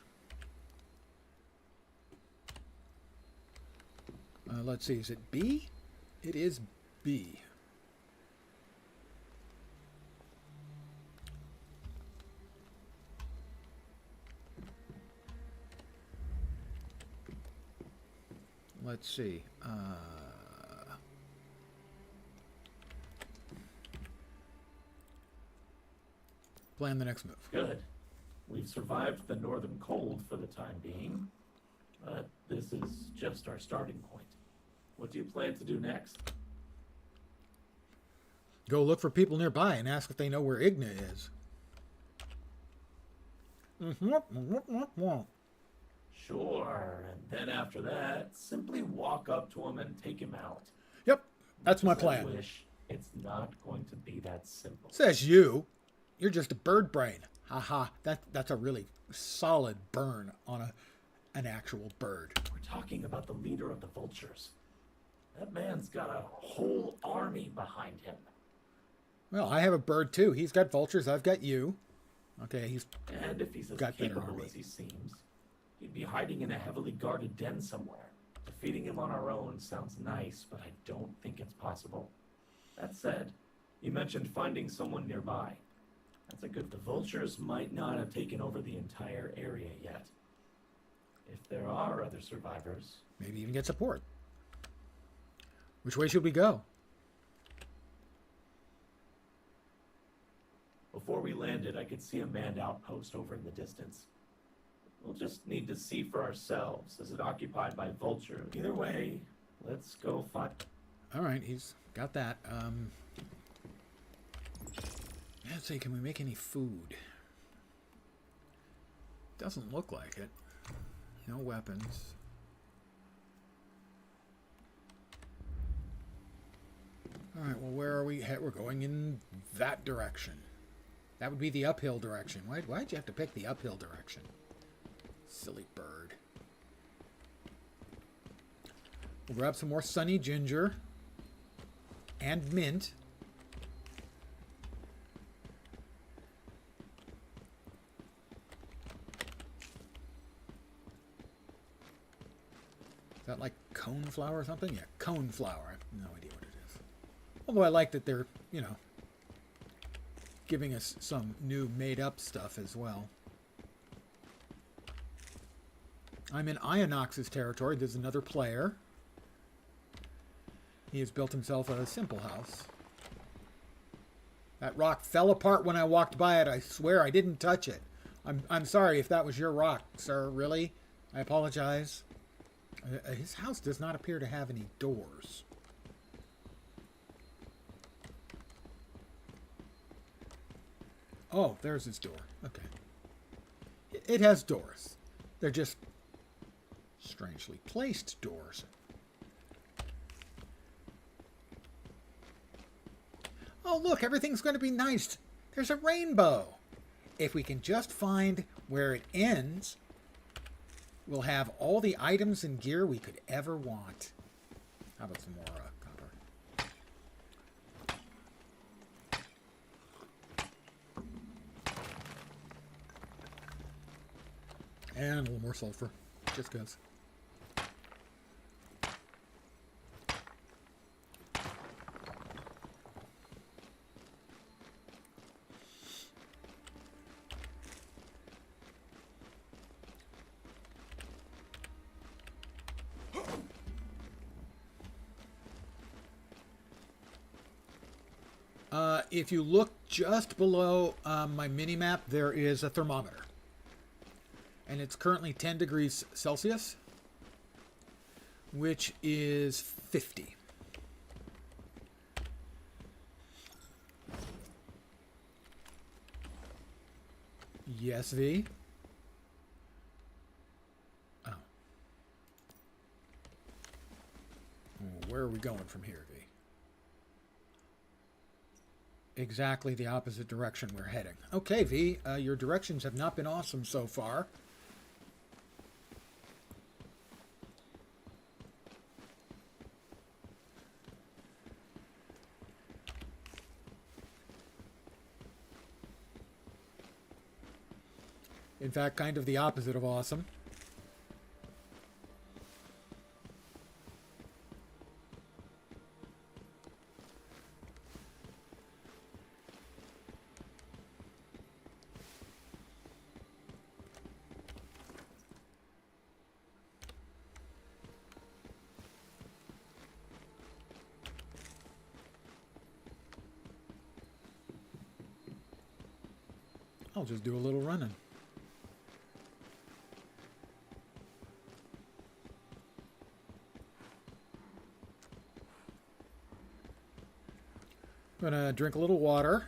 Let's see, is it B? It is B. Let's see. Plan the next move. Good. We've survived the northern cold for the time being, but this is just our starting point. What do you plan to do next? Go look for people nearby and ask if they know where Igna is. Sure, and then after that, simply walk up to him and take him out. Yep, that's my I plan. wish it's not going to be that simple. Says you. You're just a bird brain. Haha, that's a really solid burn on an actual bird. We're talking about the leader of the vultures. That man's got a whole army behind him. Well, I have a bird too. He's got vultures. I've got you. Okay, he's And if he's as got better capable army. as he seems, he'd be hiding in a heavily guarded den somewhere. Defeating him on our own sounds nice, but I don't think it's possible. That said, you mentioned finding someone nearby. That's a good. The vultures might not have taken over the entire area yet. If there are other survivors, maybe even get support. Which way should we go? before we landed, I could see a manned outpost over in the distance. We'll just need to see for ourselves. Is it occupied by vultures? Either way, let's go find. All right, he's got that. Let's see, can we make any food? Doesn't look like it. No weapons. All right, well, where are we? We're going in that direction. That would be the uphill direction. Why'd you have to pick the uphill direction? Silly bird. We'll grab some more sunny ginger and mint. Is that like cone flour or something? Yeah, cone flour. I have no idea what it is. Although I like that they're, you know, giving us some new made-up stuff as well. I'm in Ionox's territory. There's another player. He has built himself a simple house. That rock fell apart when I walked by it. I swear I didn't touch it. I'm sorry if that was your rock, sir. Really? I apologize. His house does not appear to have any doors. Oh, there's his door. Okay. It has doors. They're just strangely placed doors. Oh, look, everything's going to be nice. There's a rainbow. If we can just find where it ends, we'll have all the items and gear we could ever want. How about some more copper? And a little more sulfur, just because. If you look just below my mini-map, there is a thermometer. And it's currently 10 degrees Celsius, which is 50. Yes, V? Oh. Where are we going from here, V? Exactly the opposite direction we're heading. Okay, V, your directions have not been awesome so far. In fact, kind of the opposite of awesome. I'll just do a little running. I'm gonna drink a little water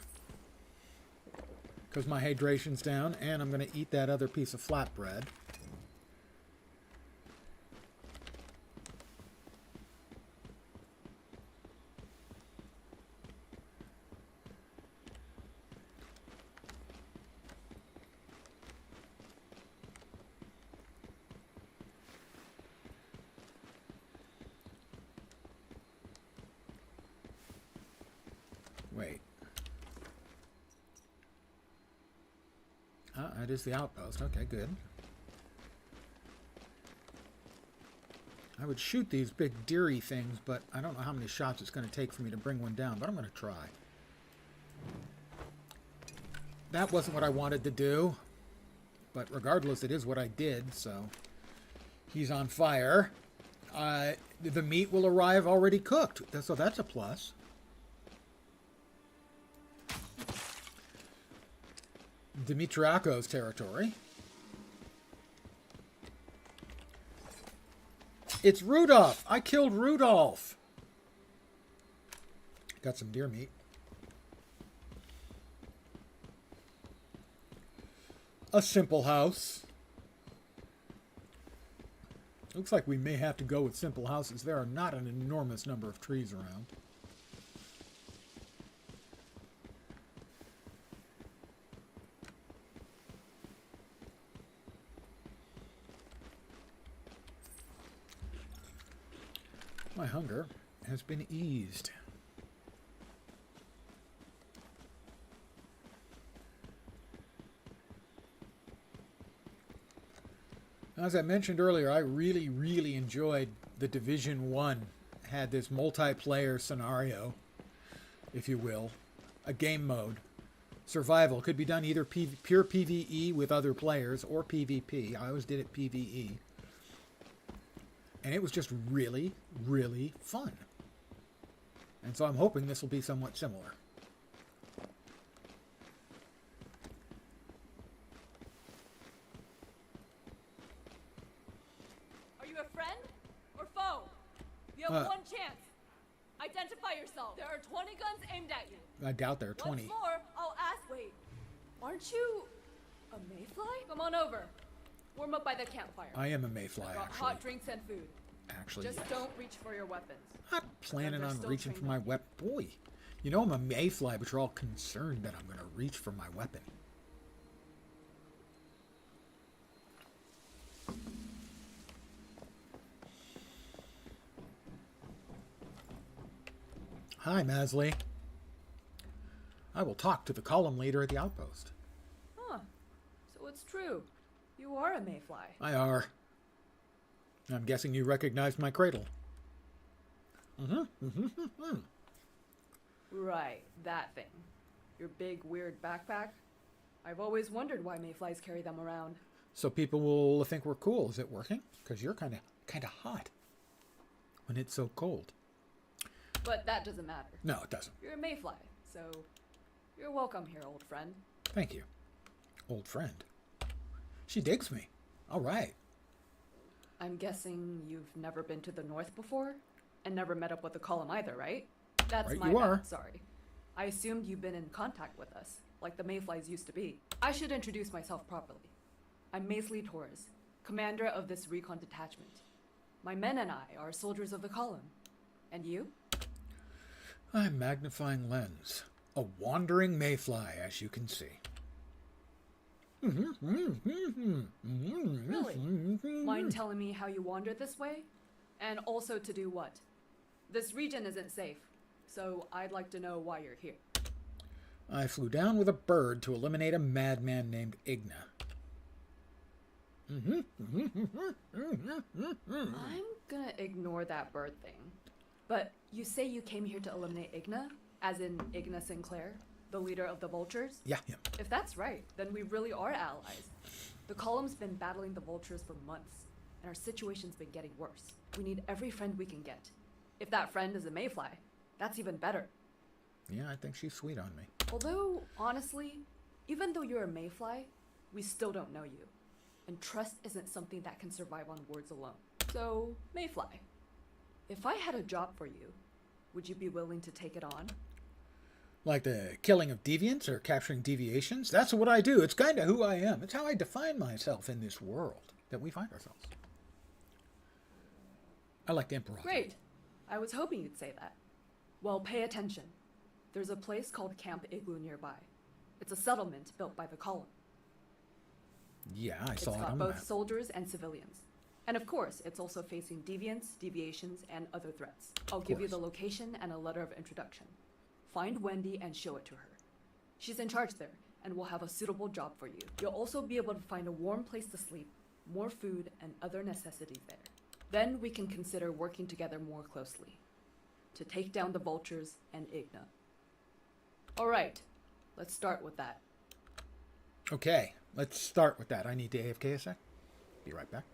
because my hydration's down, and I'm gonna eat that other piece of flatbread. Wait. Ah, that is the outpost. Okay, good. I would shoot these big deery things, but I don't know how many shots it's going to take for me to bring one down, but I'm going to try. That wasn't what I wanted to do, but regardless, it is what I did, so he's on fire. The meat will arrive already cooked, so that's a plus. Dimitriako's territory. It's Rudolph! I killed Rudolph! Got some deer meat. A simple house. Looks like we may have to go with simple houses. There are not an enormous number of trees around. My hunger has been eased. As I mentioned earlier, I really enjoyed the Division 1. Had this multiplayer scenario, if you will, a game mode. Survival could be done either pure PvE with other players or PvP. I always did it PvE. And it was just really fun. And so I'm hoping this will be somewhat similar. Are you a friend or foe? You have one chance. Identify yourself. There are 20 guns aimed at you. I doubt there are 20. Once more, I'll ask. Wait, aren't you a mayfly? Come on over. Warm up by the campfire. I am a mayfly, Got actually. hot drinks and food. Actually, Just yes. don't reach for your weapons. I'm not planning They're on still reaching for trained my up. weapon. Boy, you know I'm a mayfly, but you're all concerned that I'm going to reach for my weapon. Hi, Masley. I will talk to the column leader at the outpost. Huh. So it's true. You are a mayfly. I are. I'm guessing you recognized my cradle. Right, that thing. Your big, weird backpack. I've always wondered why mayflies carry them around. So people will think we're cool. Is it working? Because you're kind of hot when it's so cold. But that doesn't matter. No, it doesn't. You're a mayfly, so you're welcome here, old friend. Thank you, old friend. She digs me. All right. I'm guessing you've never been to the north before? And never met up with the column either, right? That's Right, my you bad, are. sorry. I assumed you've been in contact with us, like the mayflies used to be. I should introduce myself properly. I'm Maisley Torres, commander of this recon detachment. My men and I are soldiers of the column. And you? I'm Magnifying Lens, a wandering mayfly, as you can see. Really? Mind telling me how you wandered this way? And also to do what? This region isn't safe, so I'd like to know why you're here. I flew down with a bird to eliminate a madman named Igna. I'm gonna ignore that bird thing. But you say you came here to eliminate Igna, as in Igna Sinclair, the leader of the Vultures? Yeah, yeah. If that's right, then we really are allies. The column's been battling the Vultures for months, and our situation's been getting worse. We need every friend we can get. If that friend is a mayfly, that's even better. Yeah, I think she's sweet on me. Although, honestly, even though you're a mayfly, we still don't know you. And trust isn't something that can survive on words alone. So, mayfly, if I had a job for you, would you be willing to take it on? Like the killing of deviants or capturing deviations? That's what I do. It's kind of who I am. It's how I define myself in this world that we find ourselves. I like to improvise. Great. I was hoping you'd say that. Well, pay attention. There's a place called Camp Igloo nearby. It's a settlement built by the column. Yeah, I It's saw it got on the both map. soldiers and civilians. And of course, it's also facing deviants, deviations, and other threats. I'll give you the location and a letter of introduction. Find Wendy and show it to her. She's in charge there, and will have a suitable job for you. You'll also be able to find a warm place to sleep, more food, and other necessities there. Then we can consider working together more closely to take down the Vultures and Igna. Alright, let's start with that. Okay, let's start with that. I need to AFK a sec. Be right back.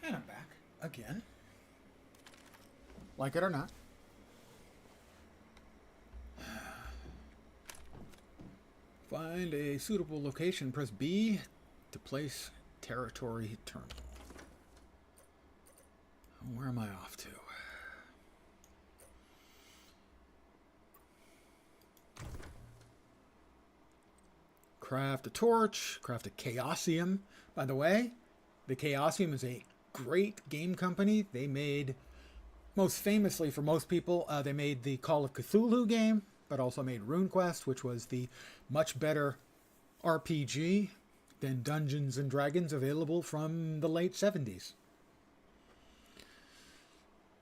And I'm back again. Like it or not. Find a suitable location. Press B to place territory terminal. Where am I off to? Craft a torch. Craft a Chaosium. By the way, the Chaosium is a great game company. They made, most famously for most people, they made the Call of Cthulhu game, but also made RuneQuest, which was the much better RPG than Dungeons and Dragons available from the late 70s.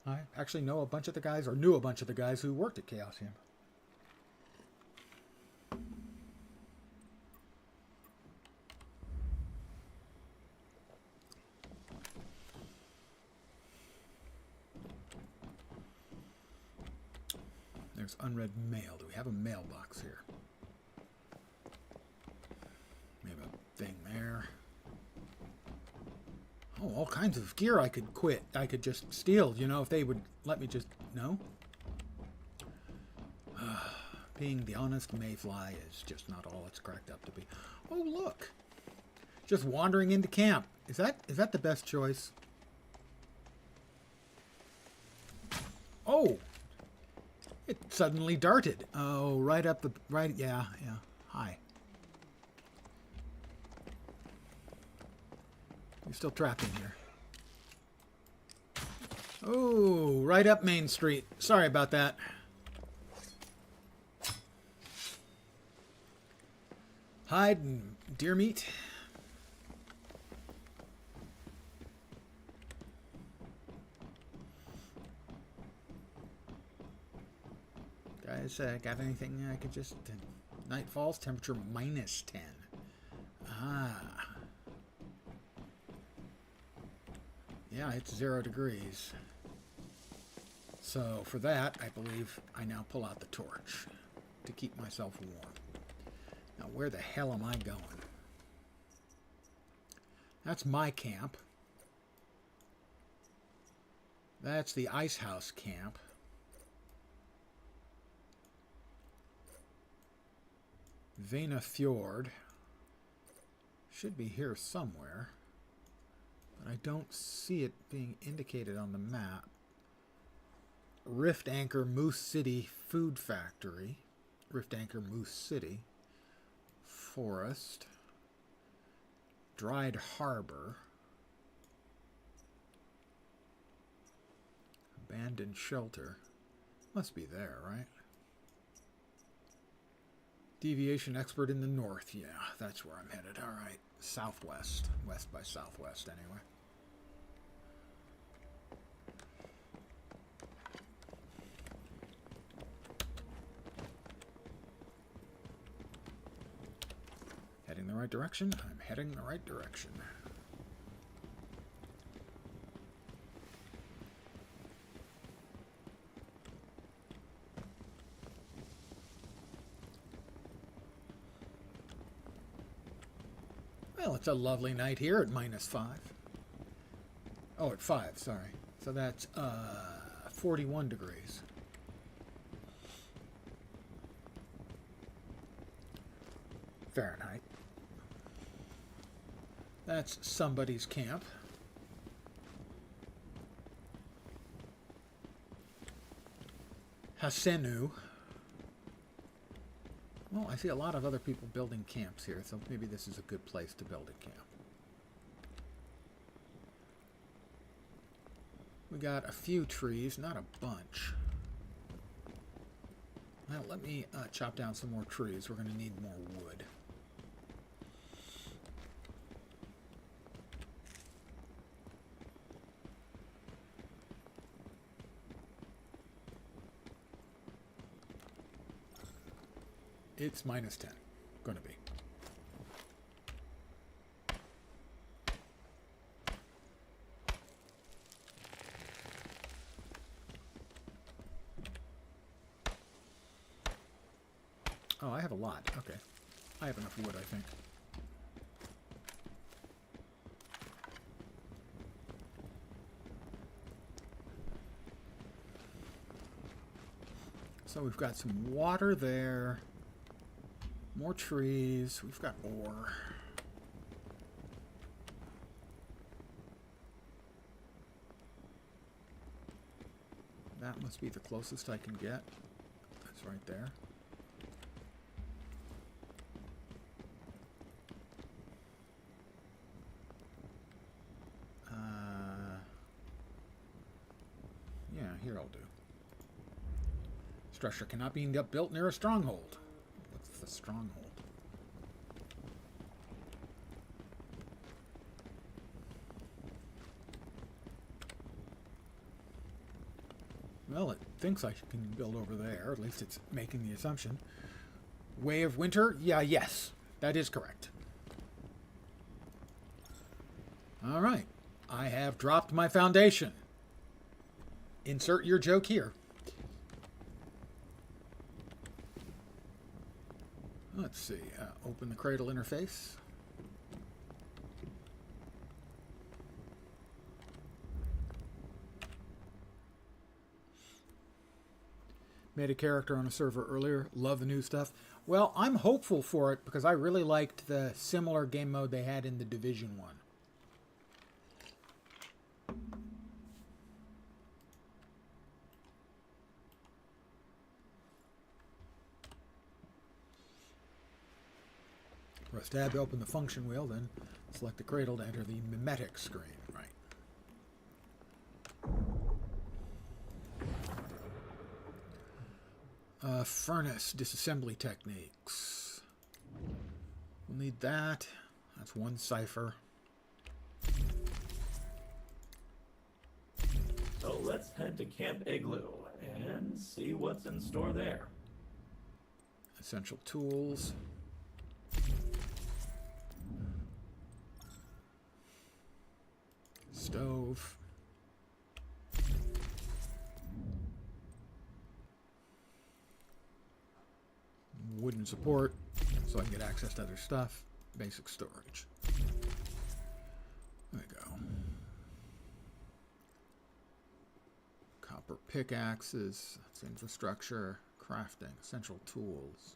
I actually know a bunch of the guys, or knew a bunch of the guys who worked at Chaosium. There's unread mail. Do we have a mailbox here? We have a thing there. Oh, all kinds of gear I could quit. I could just steal, you know, if they would let me just... No? Being the honest mayfly is just not all it's cracked up to be. Oh, look! Just wandering into camp. Is that the best choice? Oh! It suddenly darted. Oh, right up the... Right, yeah. Hi. You're still trapped in here. Oh, right up Main Street. Sorry about that. Hide and deer meat. Guys, got anything I could just... Night falls, temperature -10. Ah. Yeah, it's 0 degrees. So for that, I believe I now pull out the torch to keep myself warm. Now where the hell am I going? That's my camp. That's the Ice House camp. Vena Fjord. Should be here somewhere. But I don't see it being indicated on the map. Rift Anchor Moose City Food Factory. Rift Anchor Moose City. Forest. Dried Harbor. Abandoned Shelter. Must be there, right? Deviation Expert in the North. Yeah, that's where I'm headed. All right. Southwest. West by southwest, anyway. Heading the right direction? I'm heading the right direction. Well, it's a lovely night here at -5. Oh, at 5, sorry. So that's 41 degrees. Fahrenheit. That's somebody's camp. Hasenu. Well, I see a lot of other people building camps here, so maybe this is a good place to build a camp. We got a few trees, not a bunch. Well, let me chop down some more trees. We're going to need more wood. It's -10. Going to be. Oh, I have a lot. Okay. I have enough wood, I think. So we've got some water there. More trees. We've got ore. That must be the closest I can get. That's right there. Yeah, here I'll do. Structure cannot be built near a stronghold. What's the stronghold? Well, it thinks I can build over there. At least it's making the assumption. Way of Winter? Yeah, yes. That is correct. All right. I have dropped my foundation. Insert your joke here. Let's see. Open the Cradle interface. Made a character on a server earlier. Love the new stuff. Well, I'm hopeful for it because I really liked the similar game mode they had in the Division 1. Press tab to open the function wheel, then select the cradle to enter the mimetic screen. Right. Furnace disassembly techniques. We'll need that. That's one cipher. So let's head to Camp Igloo and see what's in store there. Essential tools. Stove. Wooden support, so I can get access to other stuff. Basic storage. There we go. Copper pickaxes. That's infrastructure. Crafting. Essential tools.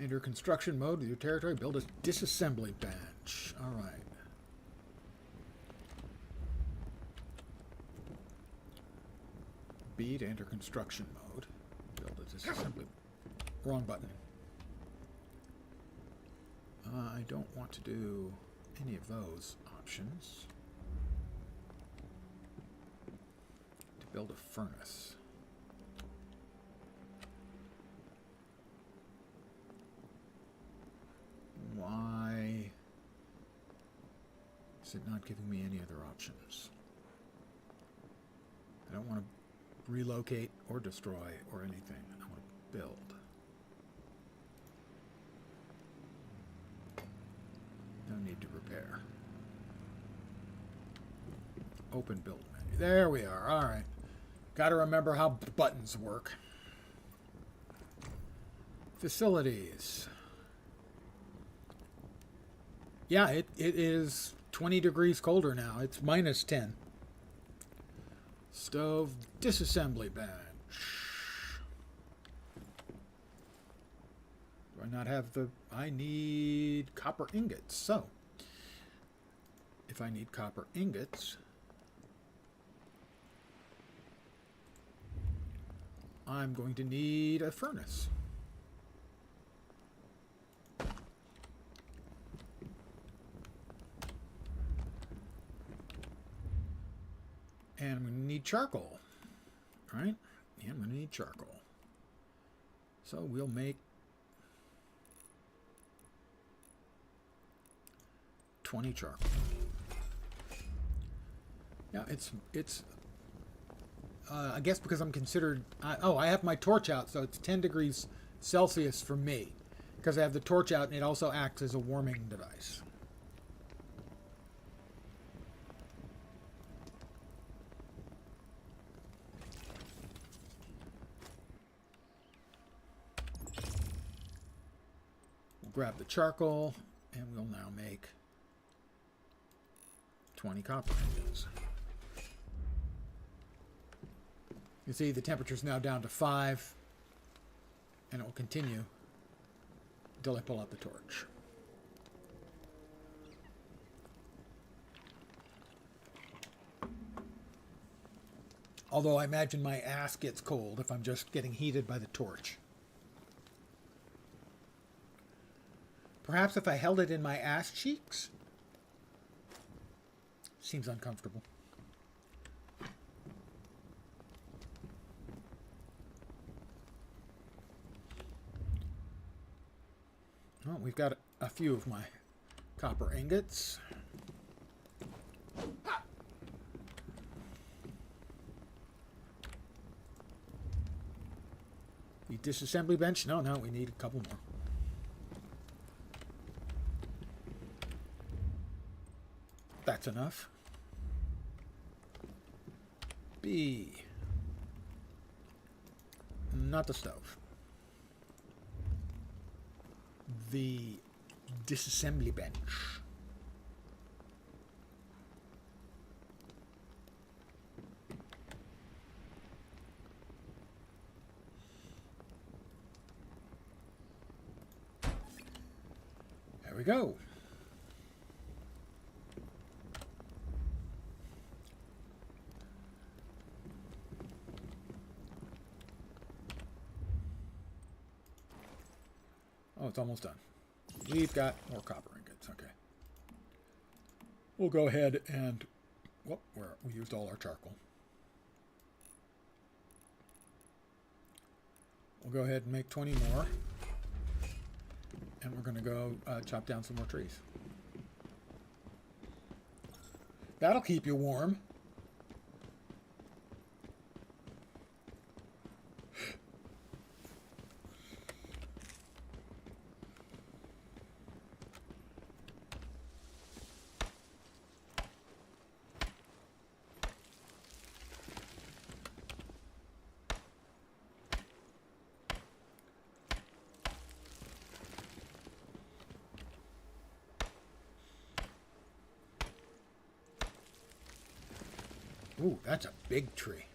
Enter construction mode with your territory. Build a disassembly bench. All right. B to enter construction mode. Build a disassembly. Wrong button. I don't want to do any of those options. To build a furnace. Why is it not giving me any other options? I don't want to relocate or destroy or anything. I want to build. No need to repair. Open build menu. There we are. All right. Got to remember how buttons work. Facilities. Yeah, it is 20 degrees colder now. It's minus 10. Stove disassembly bench. Do I not have the... I need copper ingots. So, if I need copper ingots, I'm going to need a furnace. And I'm going to need charcoal, right? And I'm going to need charcoal. So we'll make 20 charcoal. Yeah, it's I guess because I'm considered... I have my torch out, so it's 10 degrees Celsius for me. Because I have the torch out, and it also acts as a warming device. Grab the charcoal, and we'll now make 20 copper ingots. You see the temperature's now down to 5, and it will continue until I pull out the torch. Although I imagine my ass gets cold if I'm just getting heated by the torch. Perhaps if I held it in my ass cheeks? Seems uncomfortable. Well, we've got a few of my copper ingots. The disassembly bench? No, we need a couple more. That's enough. B. Not the stove. The disassembly bench. There we go. Oh, it's almost done. We've got more copper ingots. Okay. We'll go ahead and... Whoop, we used all our charcoal. We'll go ahead and make 20 more. And we're going to go chop down some more trees. That'll keep you warm. Ooh, that's a big tree.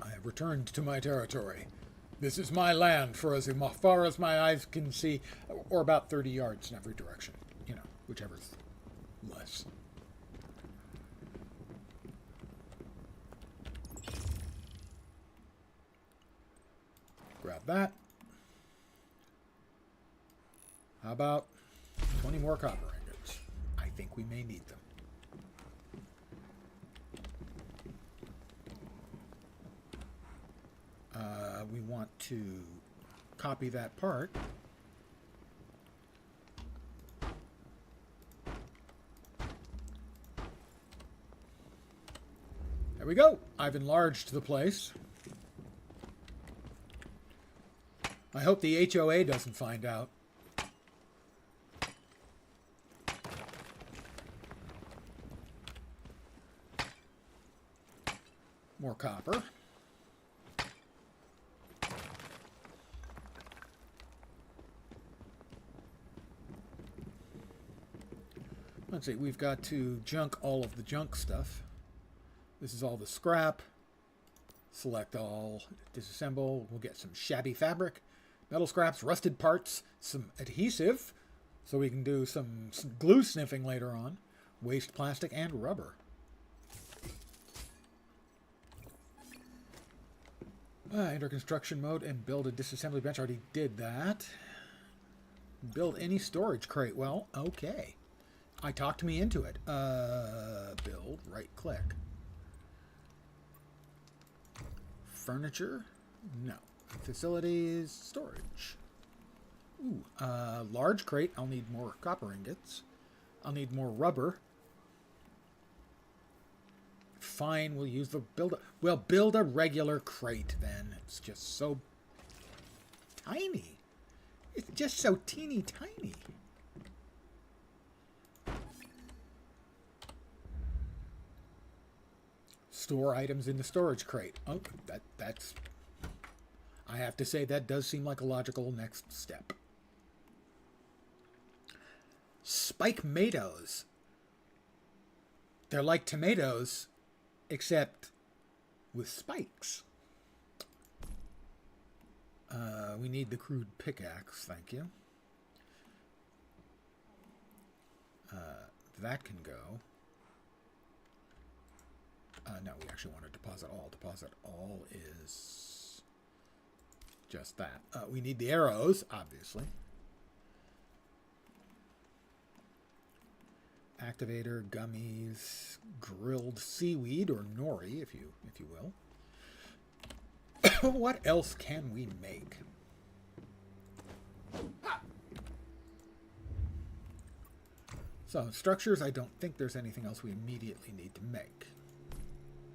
I have returned to my territory. This is my land for as far as my eyes can see, or about 30 yards in every direction. You know, whichever's less. Grab that. How about 20 more copper ingots? I think we may need them. We want to copy that part. There we go. I've enlarged the place. I hope the HOA doesn't find out. More copper. Let's see, we've got to junk all of the junk stuff. This is all the scrap. Select all, disassemble. We'll get some shabby fabric, metal scraps, rusted parts, some adhesive, so we can do some glue sniffing later on, waste plastic, and rubber. Enter construction mode and build a disassembly bench. Already did that. Build any storage crate. Well, okay. I talked me into it. Build, right click. Furniture? No. Facilities, storage. Ooh, large crate. I'll need more copper ingots. I'll need more rubber. Fine, we'll use the we'll build a regular crate then. It's just so tiny. It's just so teeny tiny. Store items in the storage crate. Oh, that's... I have to say that does seem like a logical next step. Spike tomatoes. They're like tomatoes, except with spikes. We need the crude pickaxe, thank you. That can go. No, we actually want to deposit all. Deposit all is just that. We need the arrows, obviously. Activator, gummies, grilled seaweed, or nori, if you will. What else can we make? So, structures, I don't think there's anything else we immediately need to make.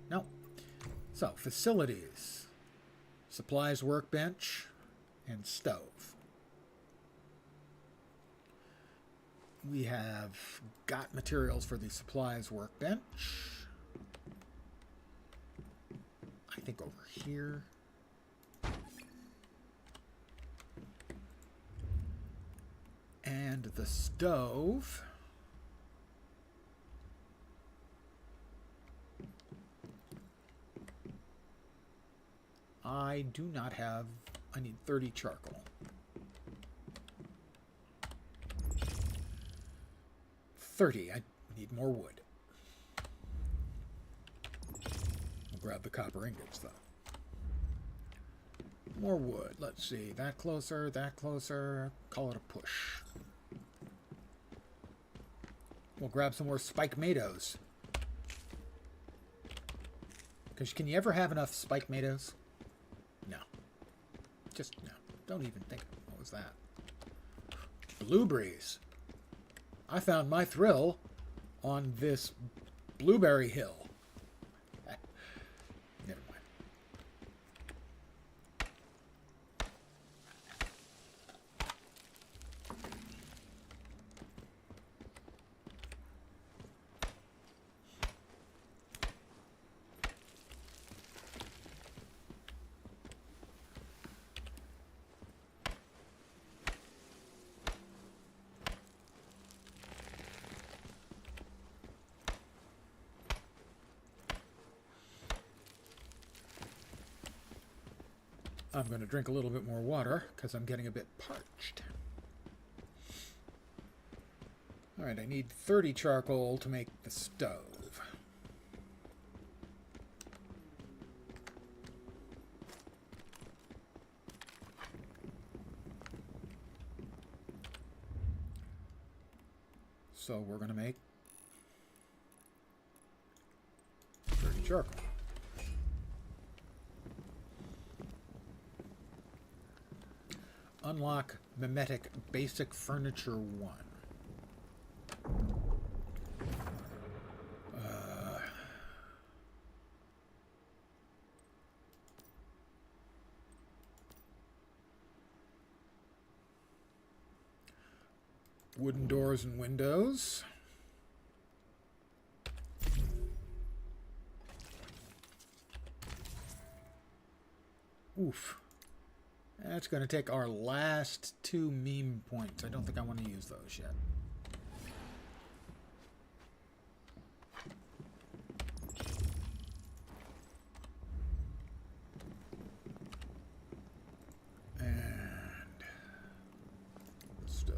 No. So, facilities. Supplies workbench and stove. We have got materials for the supplies workbench. I think over here. And the stove. I do not have... I need 30 charcoal. 30. I need more wood. We'll grab the copper ingots, though. More wood. Let's see. That closer, that closer. Call it a push. We'll grab some more spike tomatoes. Because can you ever have enough spike tomatoes? No. Just no. Don't even think. What was that? Blueberries. I found my thrill on this blueberry hill. Never mind. I'm going to drink a little bit more water because I'm getting a bit parched. Alright, I need 30 charcoal to make the stove. So we're going to make 30 charcoal. Unlock Mimetic Basic Furniture 1. Wooden doors and windows. Oof. That's going to take our last 2 meme points. I don't think I want to use those yet. And stove.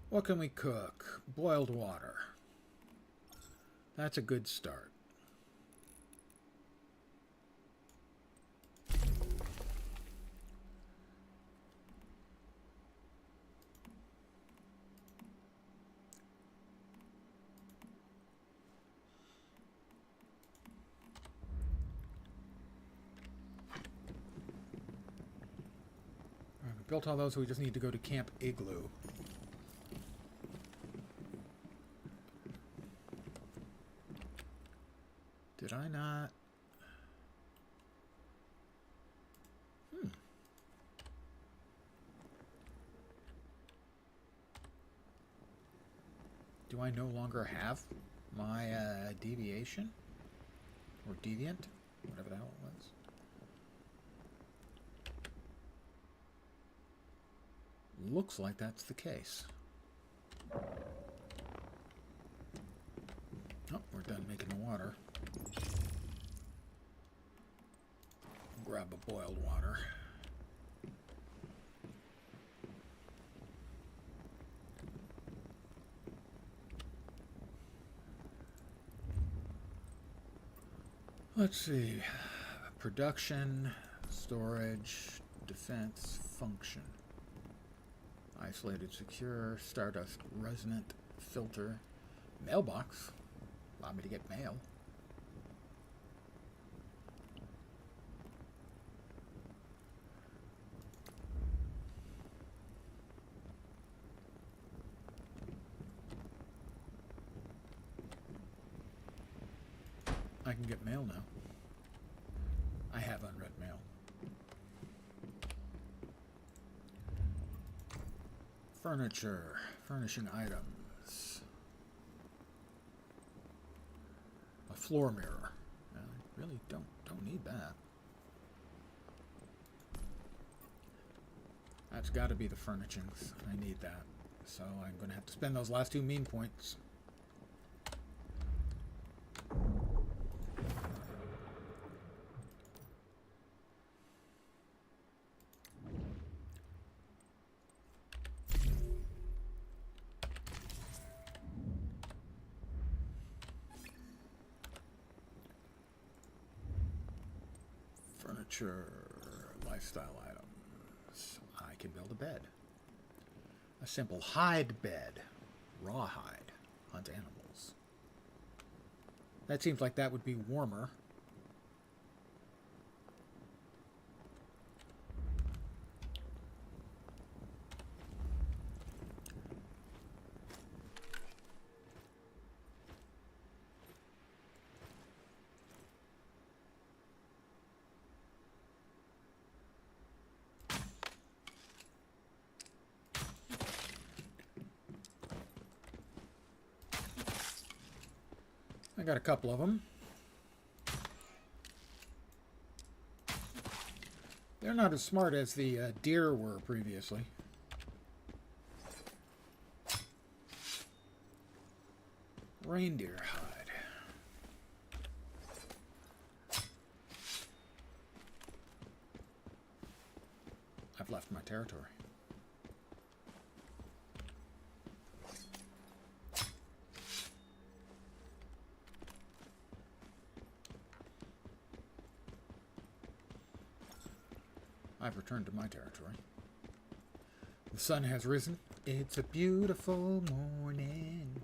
What can we cook? Boiled water. That's a good start. We built all those, so we just need to go to Camp Igloo. Did I not? Do I no longer have my deviation? Or deviant? Whatever the hell it was. Looks like that's the case. Oh, we're done making the water. Grab a boiled water. Let's see. Production, storage, defense, function. Isolated, secure, stardust, resonant, filter, mailbox. Allow me to get mail. I can get mail now. I have unread mail. Furniture, furnishing items. A floor mirror. I really don't need that. That's got to be the furnishings. I need that. So I'm going to have to spend those last 2 mean points. Furniture, lifestyle items. I can build a bed. A simple hide bed. Rawhide. Hunt animals. That seems like that would be warmer. I got a couple of them. They're not as smart as the deer were previously. Reindeer hide. I've left my territory. I've returned to my territory. The sun has risen. It's a beautiful morning.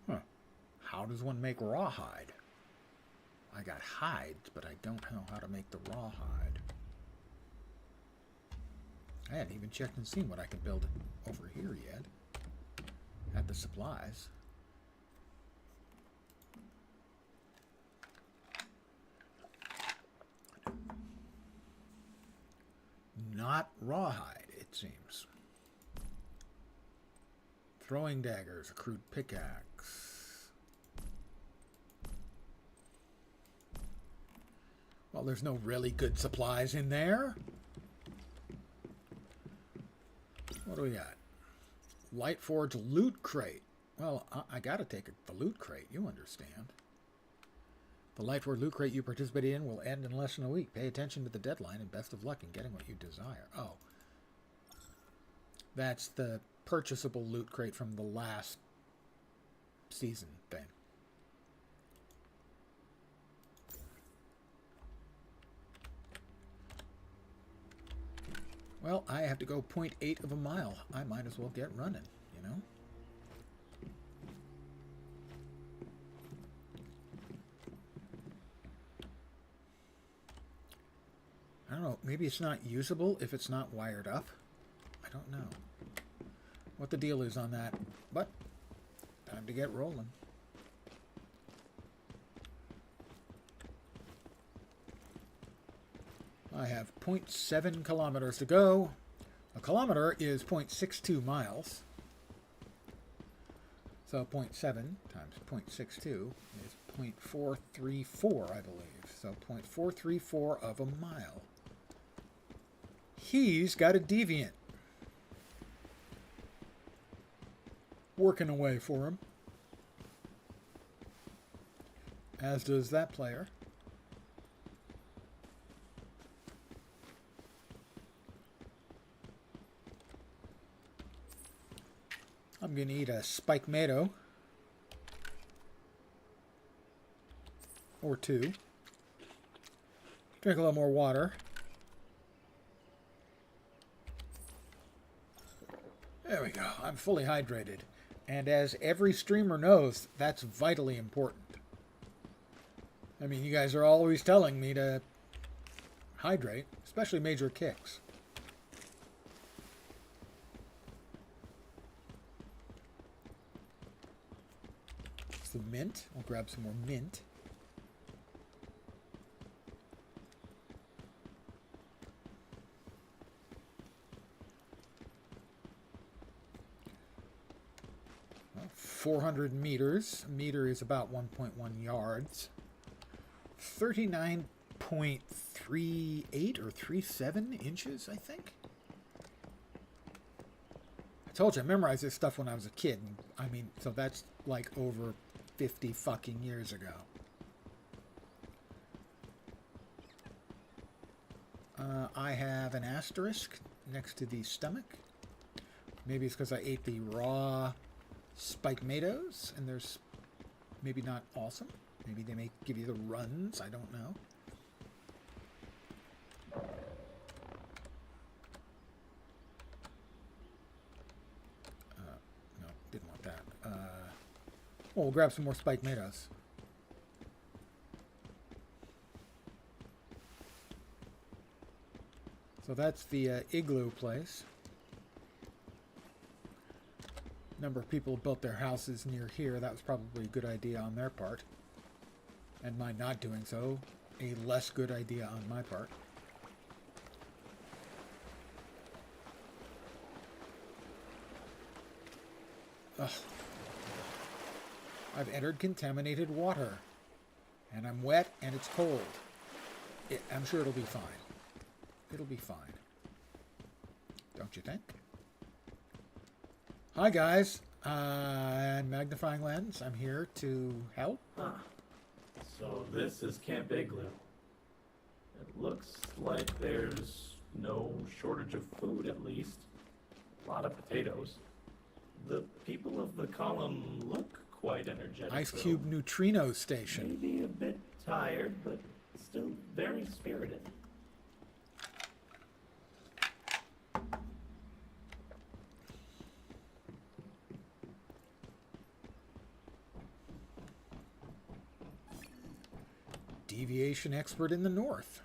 Huh. How does one make rawhide? I got hides, but I don't know how to make the rawhide. I hadn't even checked and seen what I can build over here yet. At the supplies. Not rawhide, it seems. Throwing daggers, a crude pickaxe. Well, there's no really good supplies in there. What do we got? Lightforge loot crate. Well, I gotta take the loot crate, you understand. The Lightforge loot crate you participated in will end in less than a week. Pay attention to the deadline and best of luck in getting what you desire. Oh. That's the purchasable loot crate from the last season thing. Well, I have to go 0.8 of a mile. I might as well get running, you know? I don't know. Maybe it's not usable if it's not wired up. I don't know what the deal is on that. But time to get rolling. I have 0.7 kilometers to go. A kilometer is 0.62 miles. So 0.7 times 0.62 is 0.434, I believe. So 0.434 of a mile. He's got a deviant working away for him. As does that player. I'm going to eat a spike tomato. Or two. Drink a little more water. There we go. I'm fully hydrated. And as every streamer knows, that's vitally important. I mean, you guys are always telling me to hydrate, especially major kicks. Some mint. We'll grab some more mint. Well, 400 meters. A meter is about 1.1 yards. 39.38 or 37 inches, I think. I told you I memorized this stuff when I was a kid. I mean, so that's like over 50 fucking years ago. I have an asterisk next to the stomach. Maybe it's because I ate the raw spike tomatoes and there's maybe not awesome. Maybe they may give you the runs. I don't know. No, didn't want that. Well, we'll grab some more spike tomatoes. So that's the igloo place. Number of people built their houses near here. That was probably a good idea on their part. And my not doing so, a less good idea on my part. Ugh. I've entered contaminated water. And I'm wet and it's cold. I'm sure it'll be fine. It'll be fine. Don't you think? Hi, guys. Magnifying lens. I'm here to help. Huh. So this is Camp Igloo. It looks like there's no shortage of food, at least. A lot of potatoes. The people of the column look quite energetic. Ice Cube Neutrino Station. Maybe a bit tired, but still very spirited. Deviation expert in the north.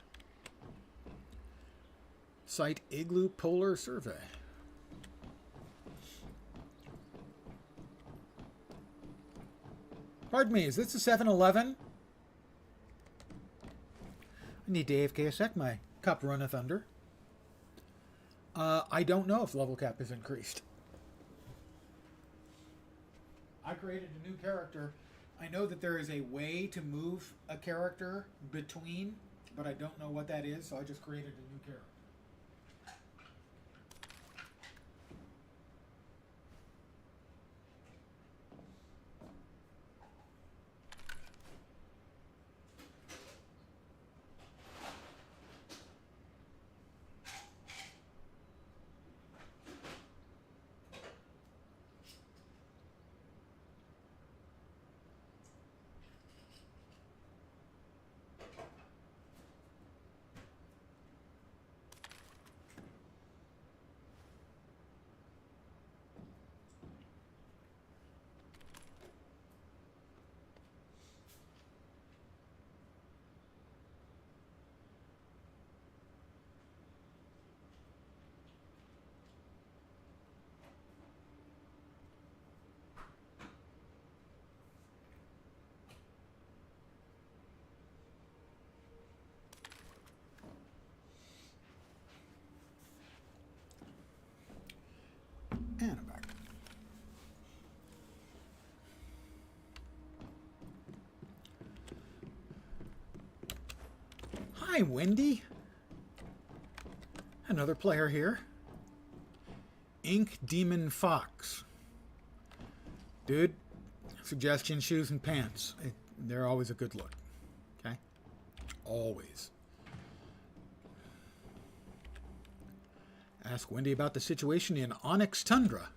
Site Igloo Polar Survey. Pardon me, is this a 7-Eleven? I need to AFK a sec, my cup runneth under. I don't know if level cap is increased. I created a new character. I know that there is a way to move a character between, but I don't know what that is, so I just created a new character. And I'm back. Hi, Wendy. Another player here. Ink Demon Fox. Dude, suggestion, shoes and pants. They're always a good look. Okay? Always. Ask Wendy about the situation in Onyx Tundra.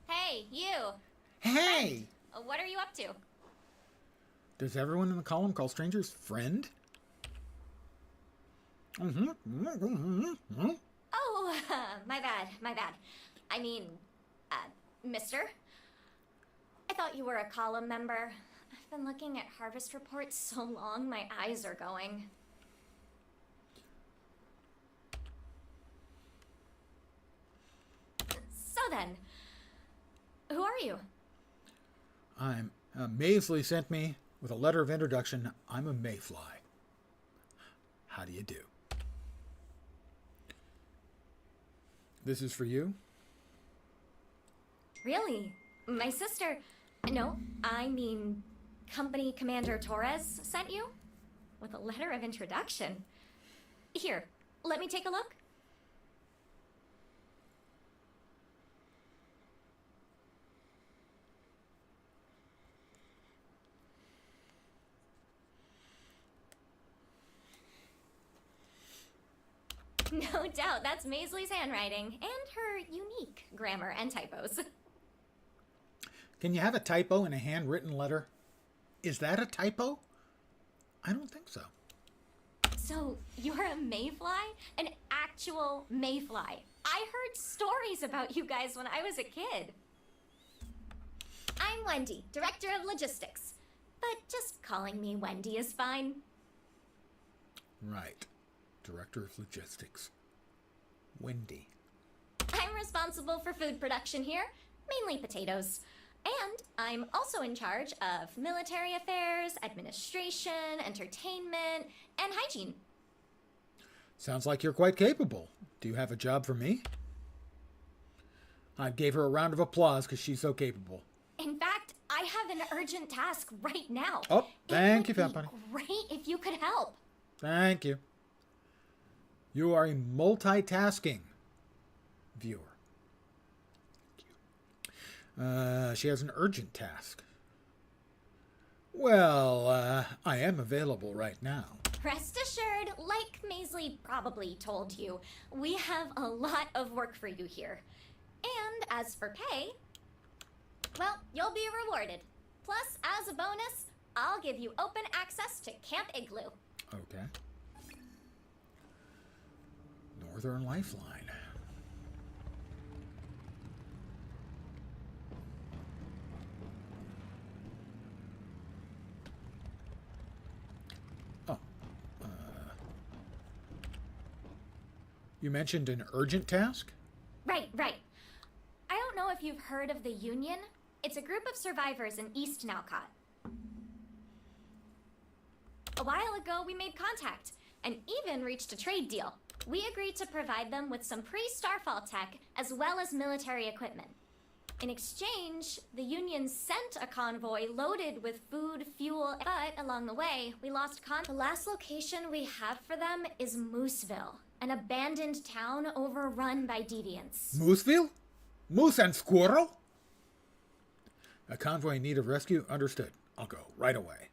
Hey, you. Hey! What are you up to? Does everyone in the column call strangers friend? Oh, my bad. I mean, mister? I thought you were a column member. I've been looking at harvest reports so long, my eyes are going. So then, who are you? I'm Maisley sent me with a letter of introduction. I'm a mayfly. How do you do? This is for you? Really? My sister... No, I mean, Company Commander Torres sent you? With a letter of introduction? Here, let me take a look. No doubt, that's Maisley's handwriting, and her unique grammar and typos. Can you have a typo in a handwritten letter? Is that a typo? I don't think so. So, you're a mayfly? An actual mayfly. I heard stories about you guys when I was a kid. I'm Wendy, Director of Logistics. But just calling me Wendy is fine. Right. Director of Logistics. Wendy. I'm responsible for food production here, mainly potatoes. And I'm also in charge of military affairs, administration, entertainment, and hygiene. Sounds like you're quite capable. Do you have a job for me? I gave her a round of applause because she's so capable. In fact, I have an urgent task right now. Oh, thank you, Fat It Bunny. would be great if you could help. Thank you. You are a multitasking viewer. She has an urgent task. Well, I am available right now. Rest assured, like Maisley probably told you, we have a lot of work for you here. And as for pay, well, you'll be rewarded. Plus, as a bonus, I'll give you open access to Camp Igloo. Okay. Northern Lifeline. Oh. You mentioned an urgent task? Right. I don't know if you've heard of the Union. It's a group of survivors in East Nalcott. A while ago, we made contact, and even reached a trade deal. We agreed to provide them with some pre-Starfall tech, as well as military equipment. In exchange, the Union sent a convoy loaded with food, fuel, but along the way, we lost The last location we have for them is Mooseville, an abandoned town overrun by deviants. Mooseville? Moose and squirrel? A convoy in need of rescue? Understood. I'll go right away.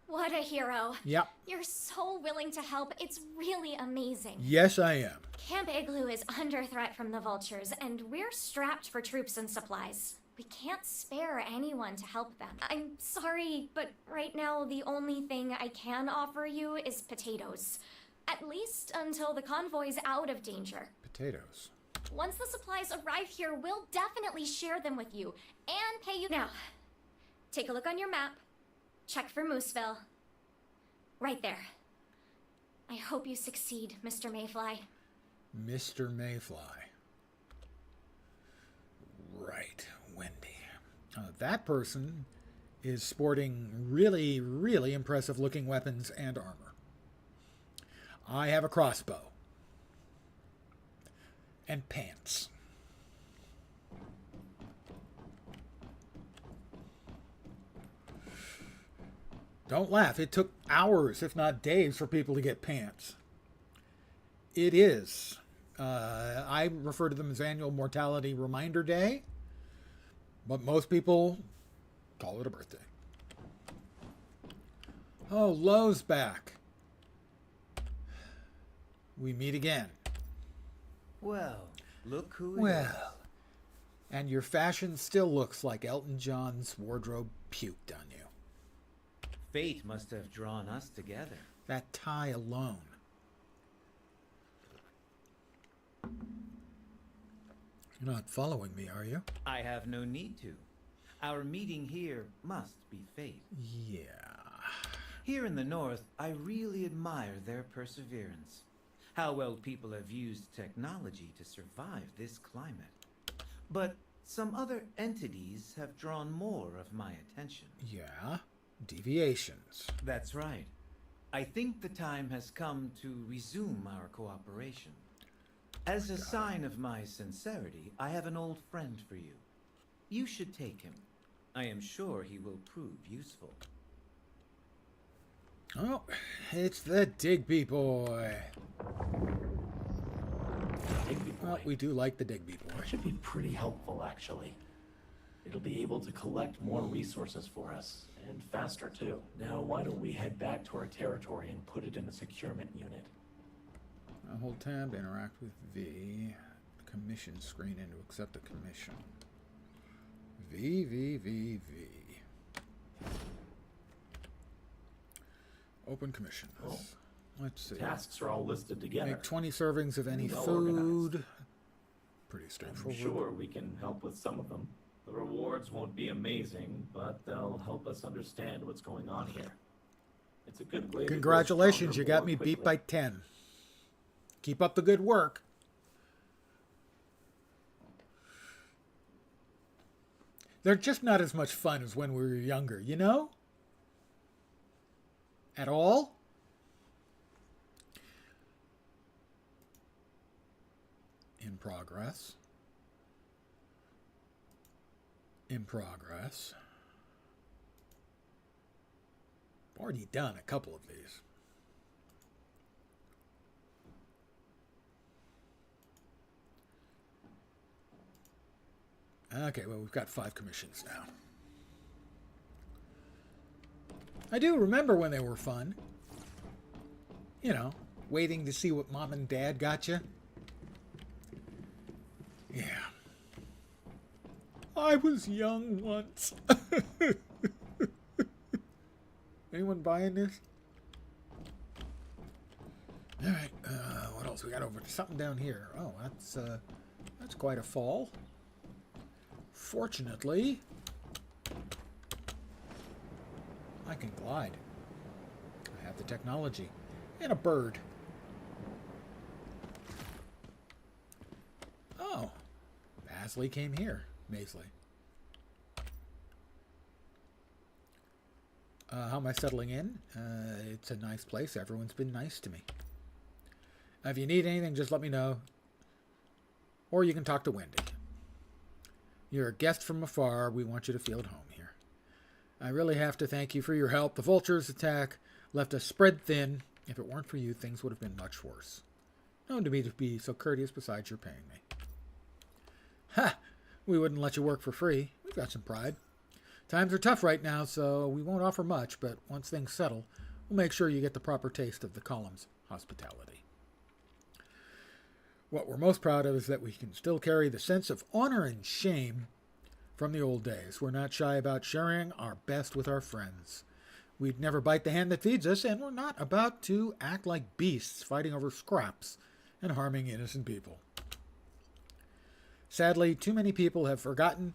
What a hero. Yep. You're so willing to help. It's really amazing. Yes, I am. Camp Igloo is under threat from the vultures, and we're strapped for troops and supplies. We can't spare anyone to help them. I'm sorry, but right now the only thing I can offer you is potatoes. At least until the convoy's out of danger. Potatoes. Once the supplies arrive here, we'll definitely share them with you and pay you. Now, take a look on your map. Check for Mooseville. Right there. I hope you succeed, Mr. Mayfly. Mr. Mayfly. Right, Wendy. That person is sporting really, really impressive looking weapons and armor. I have a crossbow. And pants. Don't laugh. It took hours, if not days, for people to get pants. It is. I refer to them as Annual Mortality Reminder Day, but most people call it a birthday. Oh, Lowe's back. We meet again. Well, look who it is. Well, and your fashion still looks like Elton John's wardrobe puked on you. Fate must have drawn us together. That tie alone. You're not following me, are you? I have no need to. Our meeting here must be fate. Yeah. Here in the North, I really admire their perseverance. How well people have used technology to survive this climate. But some other entities have drawn more of my attention. Yeah. Deviations. That's right. I think the time has come to resume our cooperation. As a sign of my sincerity, I have an old friend for you. You should take him. I am sure he will prove useful. Oh, it's the Digby boy. Digby Well, boy. we do like the Digby boy. That should be pretty helpful, actually. It'll be able to collect more resources for us, and faster too. Now, why don't we head back to our territory and put it in a securement unit? Hold tab, interact with V. Commission screen in to accept a commission. V. Open commissions. Oh. Let's see. Tasks are all listed together. Make 20 servings of any Well food. organized. Pretty I'm straightforward. sure we can help with some of them. The rewards won't be amazing, but they'll help us understand what's going on here. It's a good way to grow Congratulations, stronger you got more me beat quickly. by 10. Keep up the good work. They're just not as much fun as when we were younger, you know? At all? In progress. In progress. Already done a couple of these. Okay, well, we've got 5 commissions now. I do remember when they were fun. You know, waiting to see what mom and dad got you. Yeah. I was young once. Anyone buying this? All right. What else we got over? Something down here. Oh, that's quite a fall. Fortunately, I can glide. I have the technology and a bird. Oh, Basley came here. Maisley. How am I settling in? It's a nice place. Everyone's been nice to me. If you need anything, just let me know. Or you can talk to Wendy. You're a guest from afar. We want you to feel at home here. I really have to thank you for your help. The vultures' attack left us spread thin. If it weren't for you, things would have been much worse. Known to me to be so courteous, besides you're paying me. Ha! We wouldn't let you work for free. We've got some pride. Times are tough right now, so we won't offer much, but once things settle, we'll make sure you get the proper taste of the column's hospitality. What we're most proud of is that we can still carry the sense of honor and shame from the old days. We're not shy about sharing our best with our friends. We'd never bite the hand that feeds us, and we're not about to act like beasts fighting over scraps and harming innocent people. Sadly, too many people have forgotten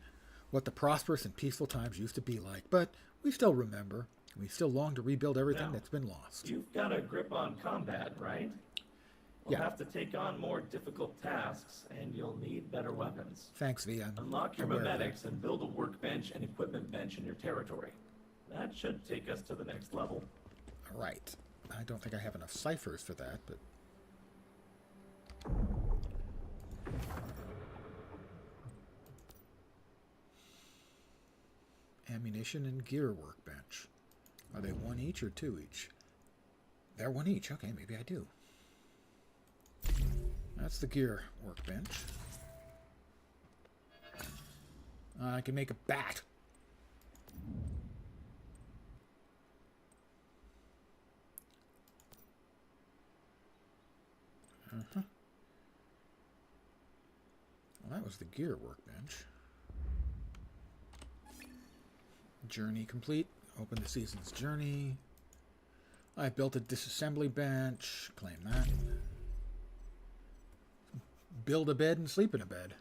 what the prosperous and peaceful times used to be like, but we still remember. We still long to rebuild everything that's been lost. You've got a grip on combat, right? We'll have to take on more difficult tasks, and you'll need better weapons. Thanks, V. Unlock your memetics and build a workbench and equipment bench in your territory. That should take us to the next level. All right. I don't think I have enough ciphers for that, but... Ammunition and gear workbench. Are they 1 each or 2 each? They're 1 each. Okay, maybe I do. That's the gear workbench. I can make a bat. Well, that was the gear workbench. Journey complete. Open the season's journey. I built a disassembly bench. Claim that. Build a bed and sleep in a bed.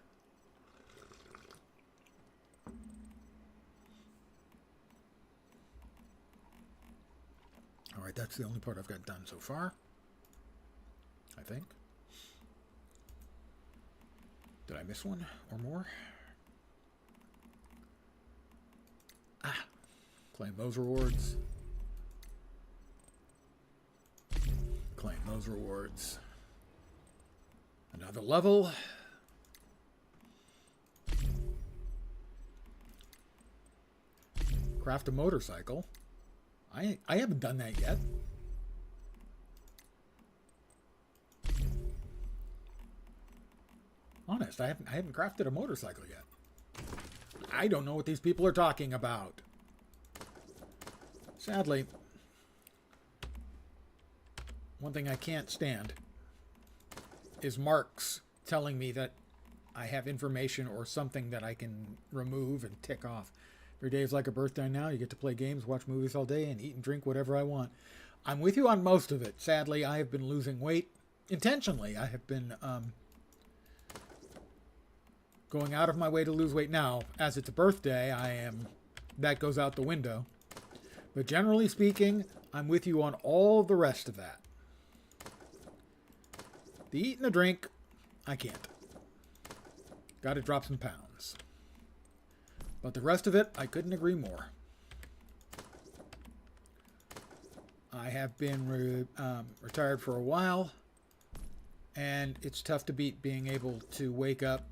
Alright, that's the only part I've got done so far. I think. Did I miss one or more? Ah! Claim those rewards. Claim those rewards. Another level. Craft a motorcycle. I haven't done that yet. Honest, I haven't crafted a motorcycle yet. I don't know what these people are talking about. Sadly, one thing I can't stand is marks telling me that I have information or something that I can remove and tick off. Every day is like a birthday now. You get to play games, watch movies all day, and eat and drink whatever I want. I'm with you on most of it. Sadly, I have been losing weight intentionally. I have been going out of my way to lose weight now. As it's a birthday, that goes out the window. But generally speaking, I'm with you on all the rest of that. The eat and the drink, I can't. Got to drop some pounds. But the rest of it, I couldn't agree more. I have been retired for a while, and it's tough to beat being able to wake up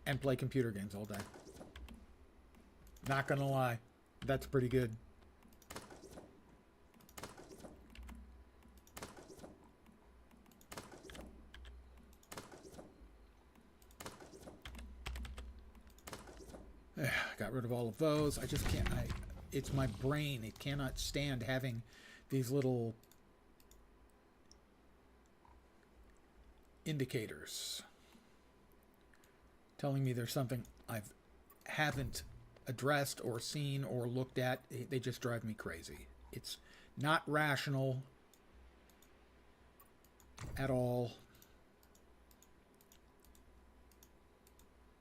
and play computer games all day. Not gonna lie, that's pretty good. got rid of all of those. I just can't. It's my brain. It cannot stand having these little indicators telling me there's something I haven't addressed or seen or looked at. They just drive me crazy. It's not rational at all.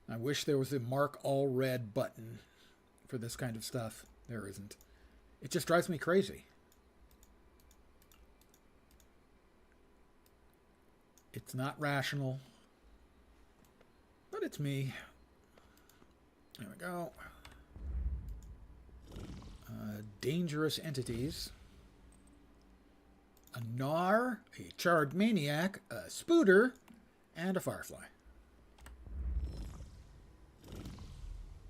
I wish there was a mark all red button for this kind of stuff. There isn't. It just drives me crazy. It's not rational, but it's me. There we go. Dangerous entities. A Gnar, a Charred Maniac, a Spooter, and a Firefly.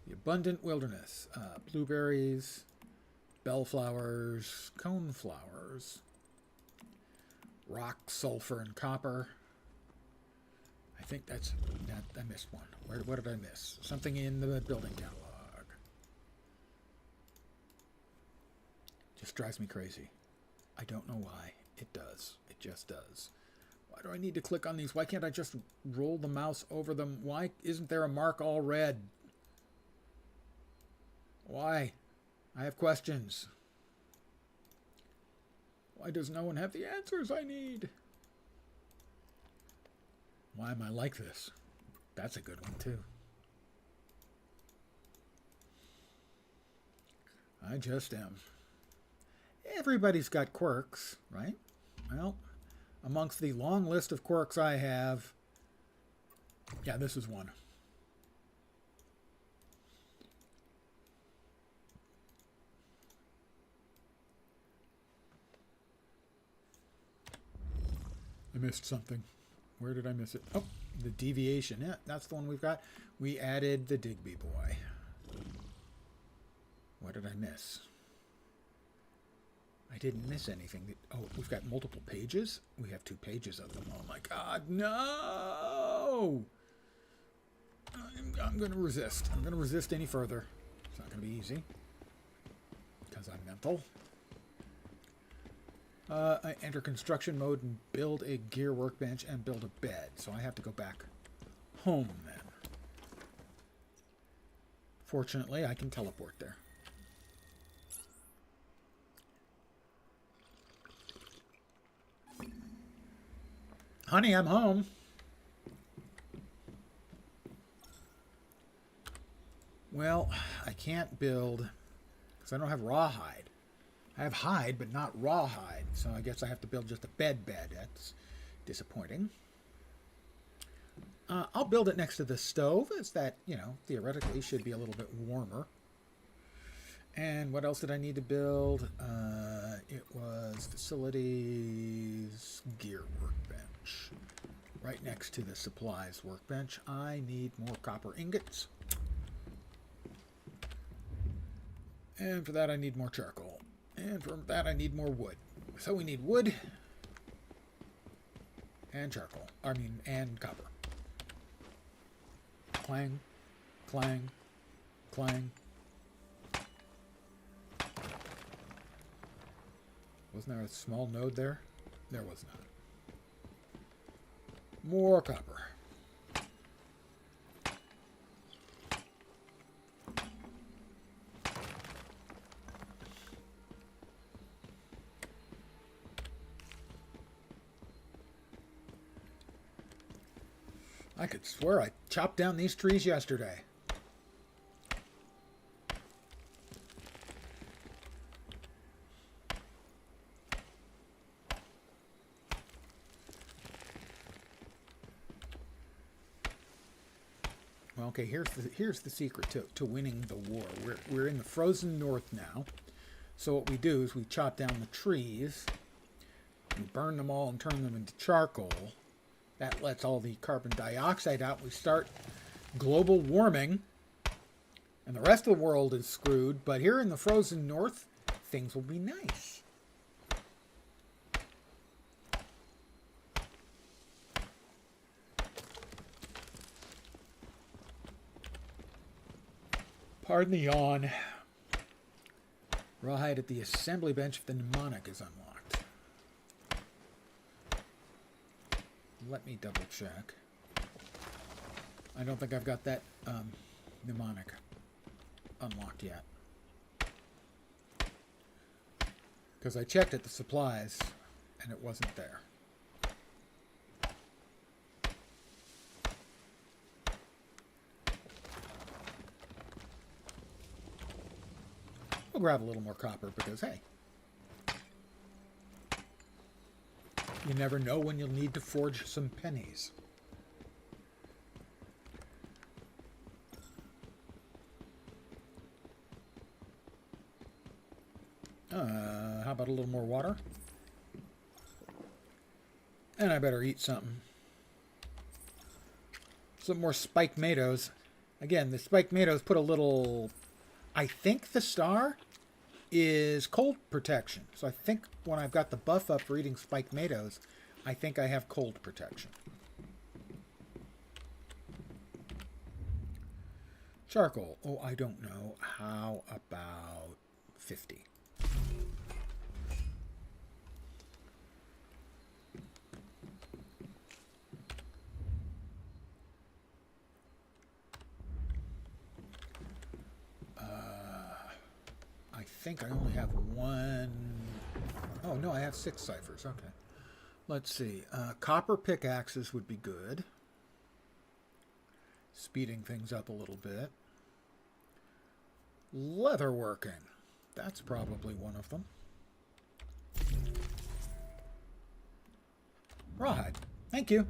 The Abundant Wilderness. Blueberries, bellflowers, coneflowers, rock, sulfur, and copper. I think that's... I missed one. What did I miss? Something in the building catalog. Just drives me crazy. I don't know why. It does. It just does. Why do I need to click on these? Why can't I just roll the mouse over them? Why isn't there a mark all red? Why? I have questions. Why does no one have the answers I need? Why am I like this? That's a good one, too. I just am. Everybody's got quirks, right? Well, amongst the long list of quirks I have, yeah, this is one. I missed something. Where did I miss it? Oh, the deviation. Yeah, that's the one we've got. We added the Digby boy. What did I miss? I didn't miss anything. Oh, we've got multiple pages? We have 2 pages of them. Oh my god, no! I'm going to resist. I'm going to resist any further. It's not going to be easy. Because I'm mental. I enter construction mode and build a gear workbench and build a bed. So I have to go back home then. Fortunately, I can teleport there. Honey, I'm home. Well, I can't build because I don't have rawhide. I have hide, but not rawhide. So I guess I have to build just a bed. That's disappointing. I'll build it next to the stove. It's that, you know, theoretically should be a little bit warmer. And what else did I need to build? It was facilities, gear workbench. Right next to the supplies workbench. I need more copper ingots. And for that I need more charcoal. And for that I need more wood. So we need wood and charcoal. And copper. Clang, clang, clang. Wasn't there a small node there? There was not. More copper. I could swear I chopped down these trees yesterday. Well, okay, here's the secret to winning the war. We're in the frozen north now. So what we do is we chop down the trees, we burn them all and turn them into charcoal. That lets all the carbon dioxide out. We start global warming, and the rest of the world is screwed. But here in the frozen north, things will be nice. Pardon the yawn. Rawhide at the assembly bench if the mnemonic is unlocked. Let me double check. I don't think I've got that mnemonic unlocked yet. Because I checked at the supplies and it wasn't there. We'll grab a little more copper because, hey, you never know when you'll need to forge some pennies. How about a little more water? And I better eat something. Some more spiked tomatoes. Again, the spiked tomatoes put a little... I think the star is cold protection. So I think when I've got the buff up for eating spiked tomatoes, I think I have cold protection. Charcoal. Oh, I don't know. How about 50? I think I only have one. Oh, no, I have 6 ciphers. Okay. Let's see. Copper pickaxes would be good. Speeding things up a little bit. Leatherworking. That's probably one of them. Rawhide. Thank you.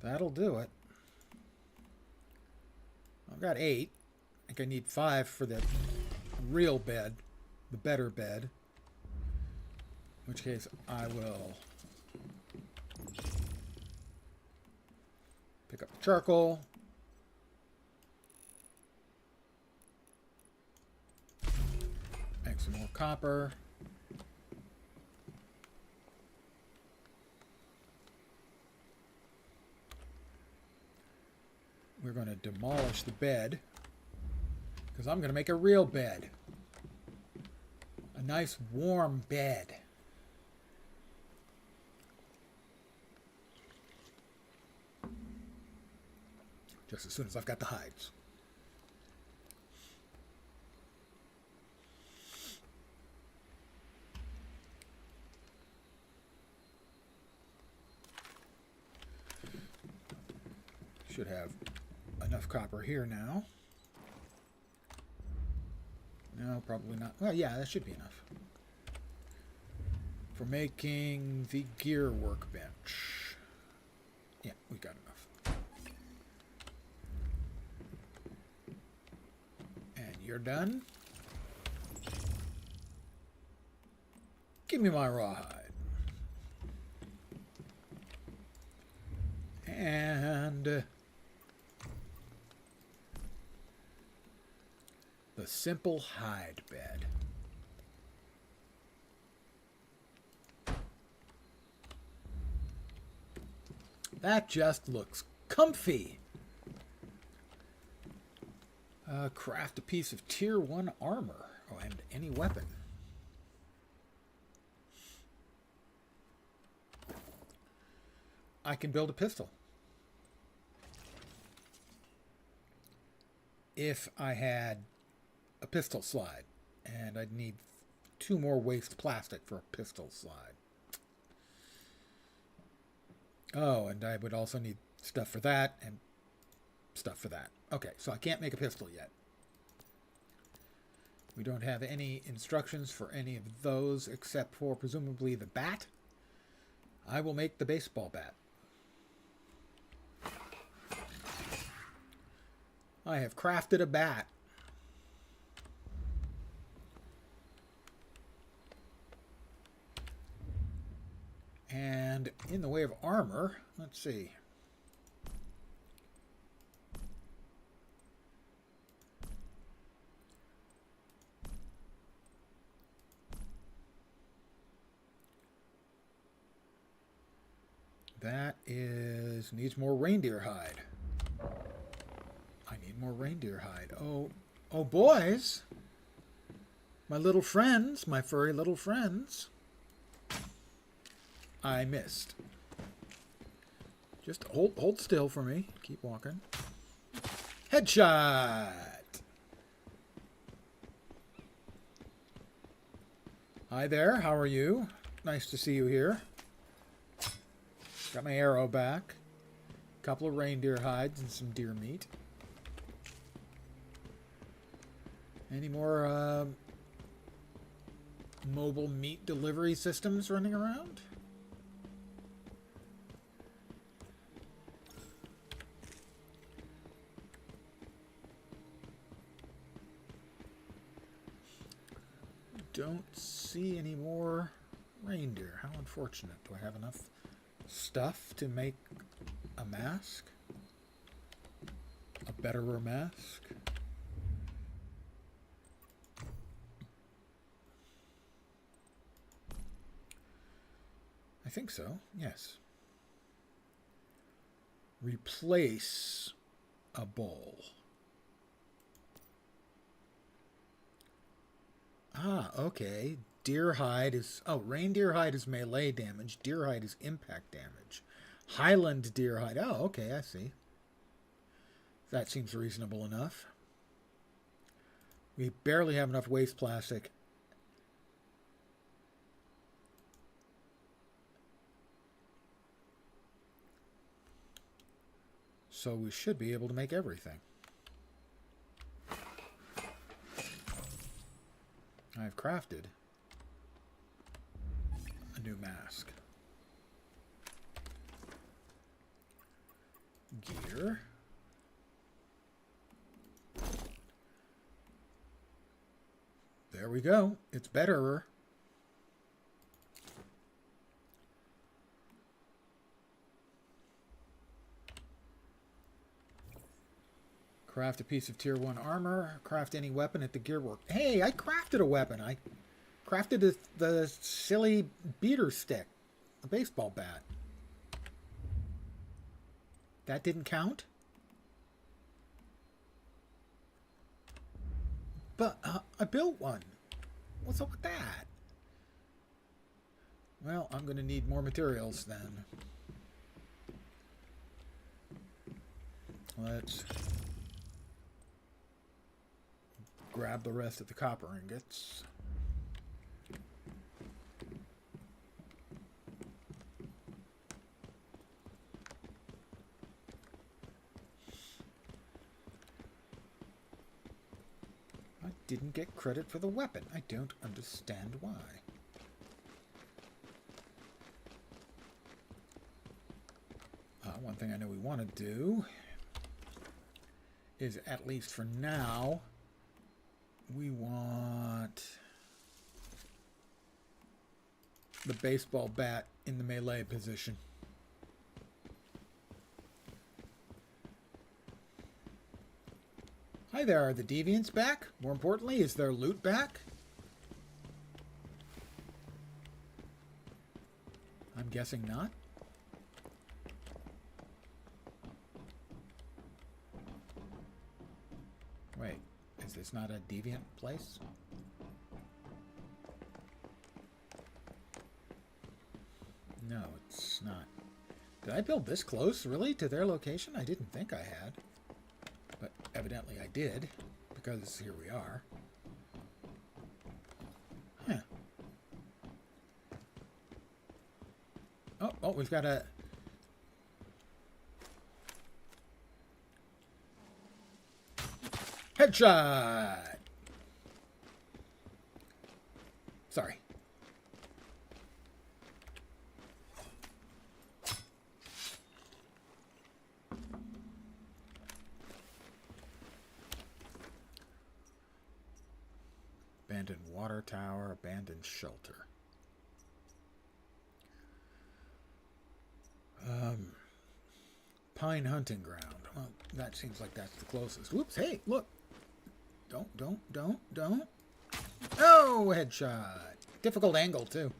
That'll do it. I've got 8. I think I need 5 for the real bed, the better bed. In which case I will pick up charcoal. Make some more copper. We're going to demolish the bed because I'm going to make a real bed. A nice warm bed. Just as soon as I've got the hides. Should have enough copper here now. No, probably not. Well, yeah, that should be enough. For making the gear workbench. Yeah, we got enough. And you're done? Give me my rawhide. And the simple hide bed. That just looks comfy. Craft a piece of tier 1 armor. Oh, and any weapon. I can build a pistol. If I had a pistol slide, and I'd need 2 more waste plastic for a pistol slide. Oh, and I would also need stuff for that and stuff for that. Okay, so I can't make a pistol yet. We don't have any instructions for any of those except for presumably the bat. I will make the baseball bat. I have crafted a bat. And in the way of armor, let's see. That needs more reindeer hide. More reindeer hide. Oh, boys. My little friends, my furry little friends. I missed. Just hold still for me. Keep walking. Headshot! Hi there, how are you? Nice to see you here. Got my arrow back. A couple of reindeer hides and some deer meat. Any more mobile meat delivery systems running around? Don't see any more reindeer. How unfortunate. Do I have enough stuff to make a mask? A betterer mask? I think so, yes. Replace a bowl. Ah, okay. Deer hide is... Oh, reindeer hide is melee damage. Deer hide is impact damage. Highland deer hide. Oh, okay, I see. That seems reasonable enough. We barely have enough waste plastic. So we should be able to make everything. I've crafted a new mask. Gear. There we go. It's betterer. Craft a piece of tier 1 armor. Craft any weapon at the gearwork. Hey, I crafted a weapon. I crafted the silly beater stick. A baseball bat. That didn't count? But I built one. What's up with that? Well, I'm going to need more materials then. Let's grab the rest of the copper ingots. I didn't get credit for the weapon. I don't understand why. One thing I know we want to do is, at least for now, we want the baseball bat in the melee position. Hi there, are the deviants back? More importantly, is their loot back? I'm guessing not. Wait, is this not a deviant place? No, it's not. Did I build this close, really, to their location? I didn't think I had. But evidently I did, because here we are. Huh. Oh, we've got a... Headshot! Sorry. Abandoned water tower, abandoned shelter. Pine hunting ground. Well, that seems like that's the closest. Whoops, hey, look. Don't. Oh, headshot. Difficult angle, too.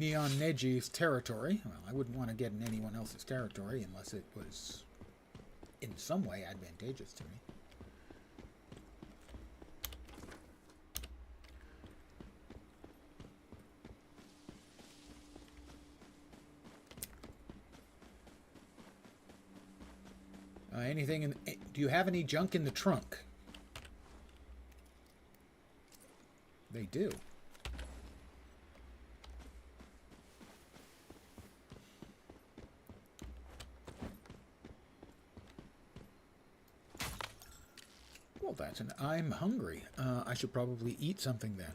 Neon Neji's territory. Well, I wouldn't want to get in anyone else's territory unless it was in some way advantageous to me. Anything in... Do you have any junk in the trunk? They do. Well, that's an... I'm hungry. I should probably eat something then.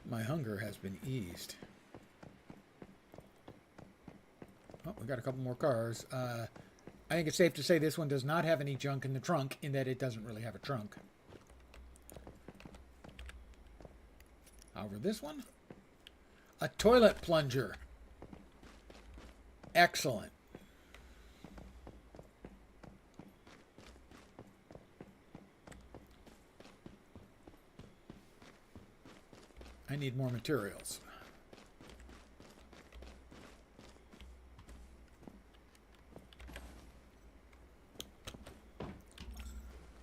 My hunger has been eased. Oh, we got a couple more cars. I think it's safe to say this one does not have any junk in the trunk, in that it doesn't really have a trunk. However, this one? A toilet plunger. Excellent. I need more materials.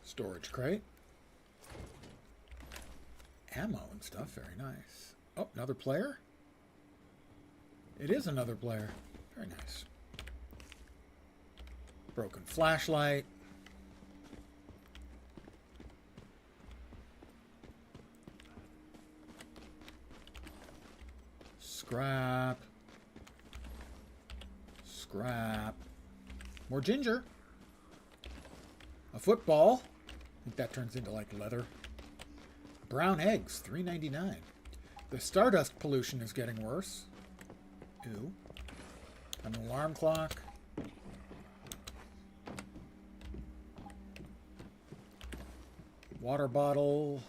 Storage crate. Ammo and stuff, very nice. Oh, another player? It is another player. Very nice. Broken flashlight. Scrap. Scrap. More ginger. A football. I think that turns into like leather. Brown eggs, $3.99. The stardust pollution is getting worse. Ew. An alarm clock. Water bottle.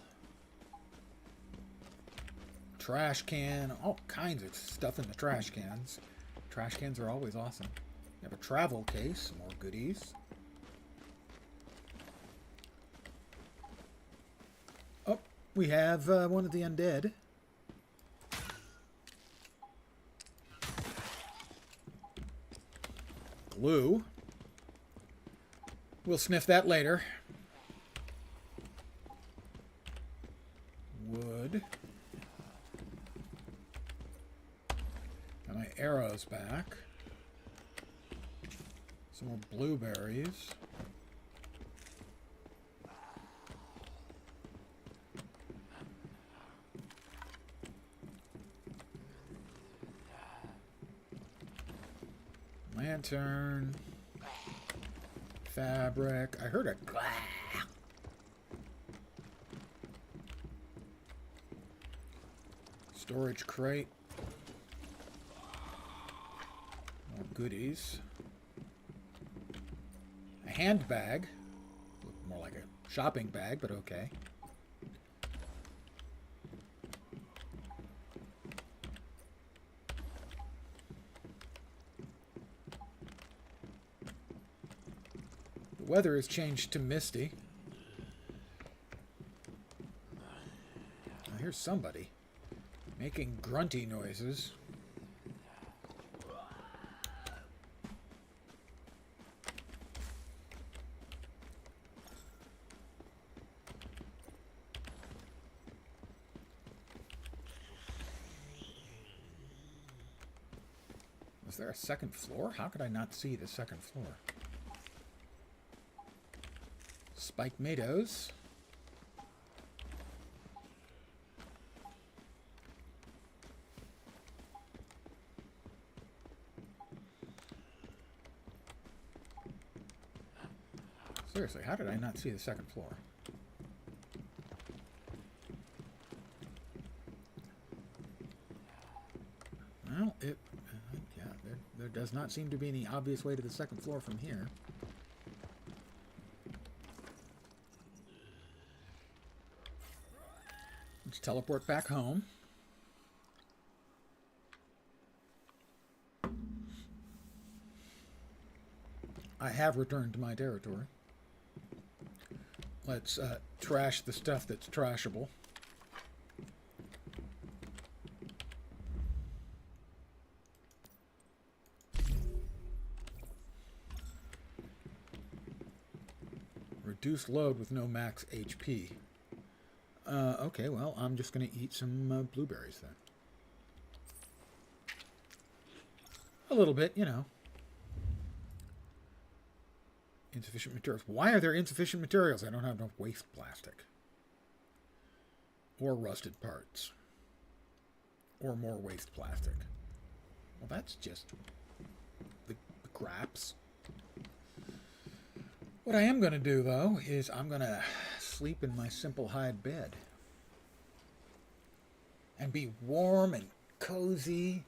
Trash can. All kinds of stuff in the trash cans. Trash cans are always awesome. You have a travel case. More goodies. Oh, we have one of the undead. Glue. We'll sniff that later. Wood. Got my arrows back. Some more blueberries. Lantern. Fabric. I heard a clack. Storage crate. More goodies. A handbag. Look more like a shopping bag, but okay. The weather has changed to misty. Now here's somebody making grunty noises. Is there a second floor? How could I not see the second floor? Spike Meadows. Seriously, how did I not see the second floor? Well, yeah, there does not seem to be any obvious way to the second floor from here. Let's teleport back home. I have returned to my territory. Let's trash the stuff that's trashable. Reduced load with no max HP. Okay, well, I'm just going to eat some blueberries then. A little bit, you know. Insufficient materials. Why are there insufficient materials? I don't have enough waste plastic. Or rusted parts. Or more waste plastic. Well, that's just the craps. What I am going to do, though, is I'm going to sleep in my simple hide bed. And be warm and cozy.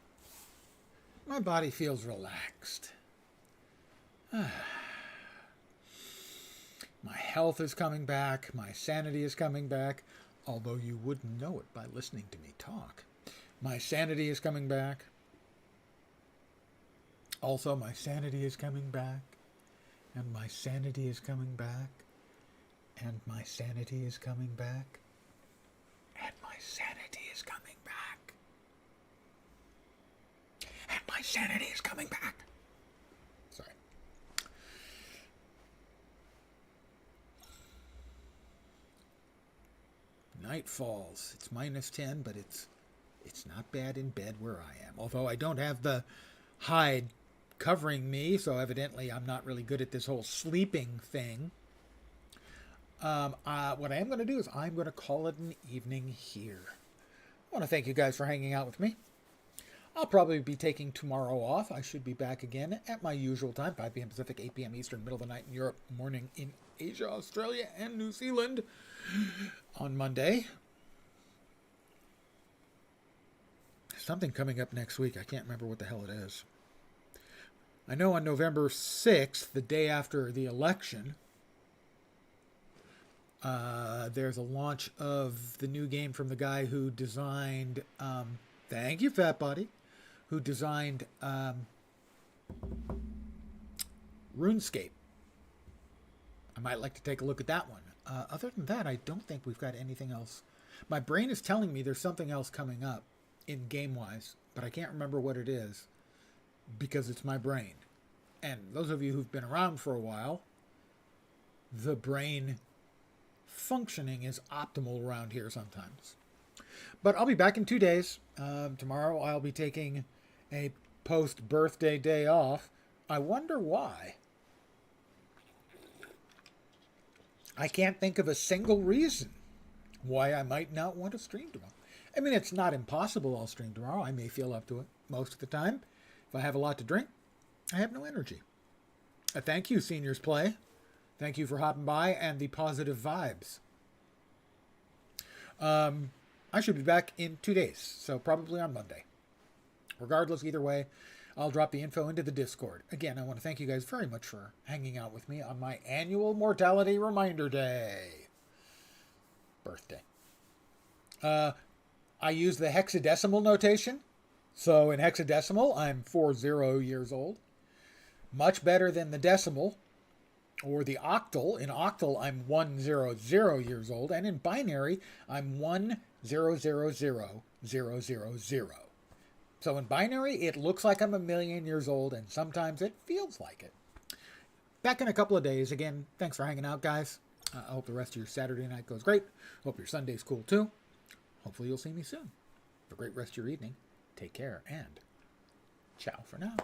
My body feels relaxed. My health is coming back. My sanity is coming back. Although you wouldn't know it by listening to me talk. My sanity is coming back. Also, my sanity is coming back. And my sanity is coming back. And my sanity is coming back. And my sanity is coming back. And my sanity is coming back. Sorry. Night falls. It's -10, but it's not bad in bed where I am. Although I don't have the hide covering me, so evidently I'm not really good at this whole sleeping thing. What I am going to do is I'm going to call it an evening here. I want to thank you guys for hanging out with me. I'll probably be taking tomorrow off. I should be back again at my usual time, 5 p.m. Pacific, 8 p.m. Eastern, middle of the night in Europe, morning in Asia, Australia, and New Zealand on Monday. Something coming up next week. I can't remember what the hell it is. I know on November 6th, the day after the election, there's a launch of the new game from the guy who designed, thank you, Fat Body, who designed RuneScape. I might like to take a look at that one. Other than that, I don't think we've got anything else. My brain is telling me there's something else coming up in game-wise, but I can't remember what it is because it's my brain. And those of you who've been around for a while, the brain functioning is optimal around here sometimes. But I'll be back in 2 days. Tomorrow I'll be taking a post-birthday day off. I wonder why. I can't think of a single reason why I might not want to stream tomorrow. I mean, it's not impossible I'll stream tomorrow. I may feel up to it most of the time. If I have a lot to drink, I have no energy. Thank you, Seniors Play. Thank you for hopping by and the positive vibes. I should be back in 2 days, so probably on Monday. Regardless, either way, I'll drop the info into the Discord. Again, I want to thank you guys very much for hanging out with me on my annual Mortality Reminder Day. Birthday. I use the hexadecimal notation. So in hexadecimal, I'm 40 years old. Much better than the decimal or the octal. In octal, I'm 100 years old. And in binary, I'm 1000000. So in binary, it looks like I'm 1,000,000 years old, and sometimes it feels like it. Back in a couple of days. Again, thanks for hanging out, guys. I hope the rest of your Saturday night goes great. Hope your Sunday's cool, too. Hopefully you'll see me soon. Have a great rest of your evening. Take care, and ciao for now.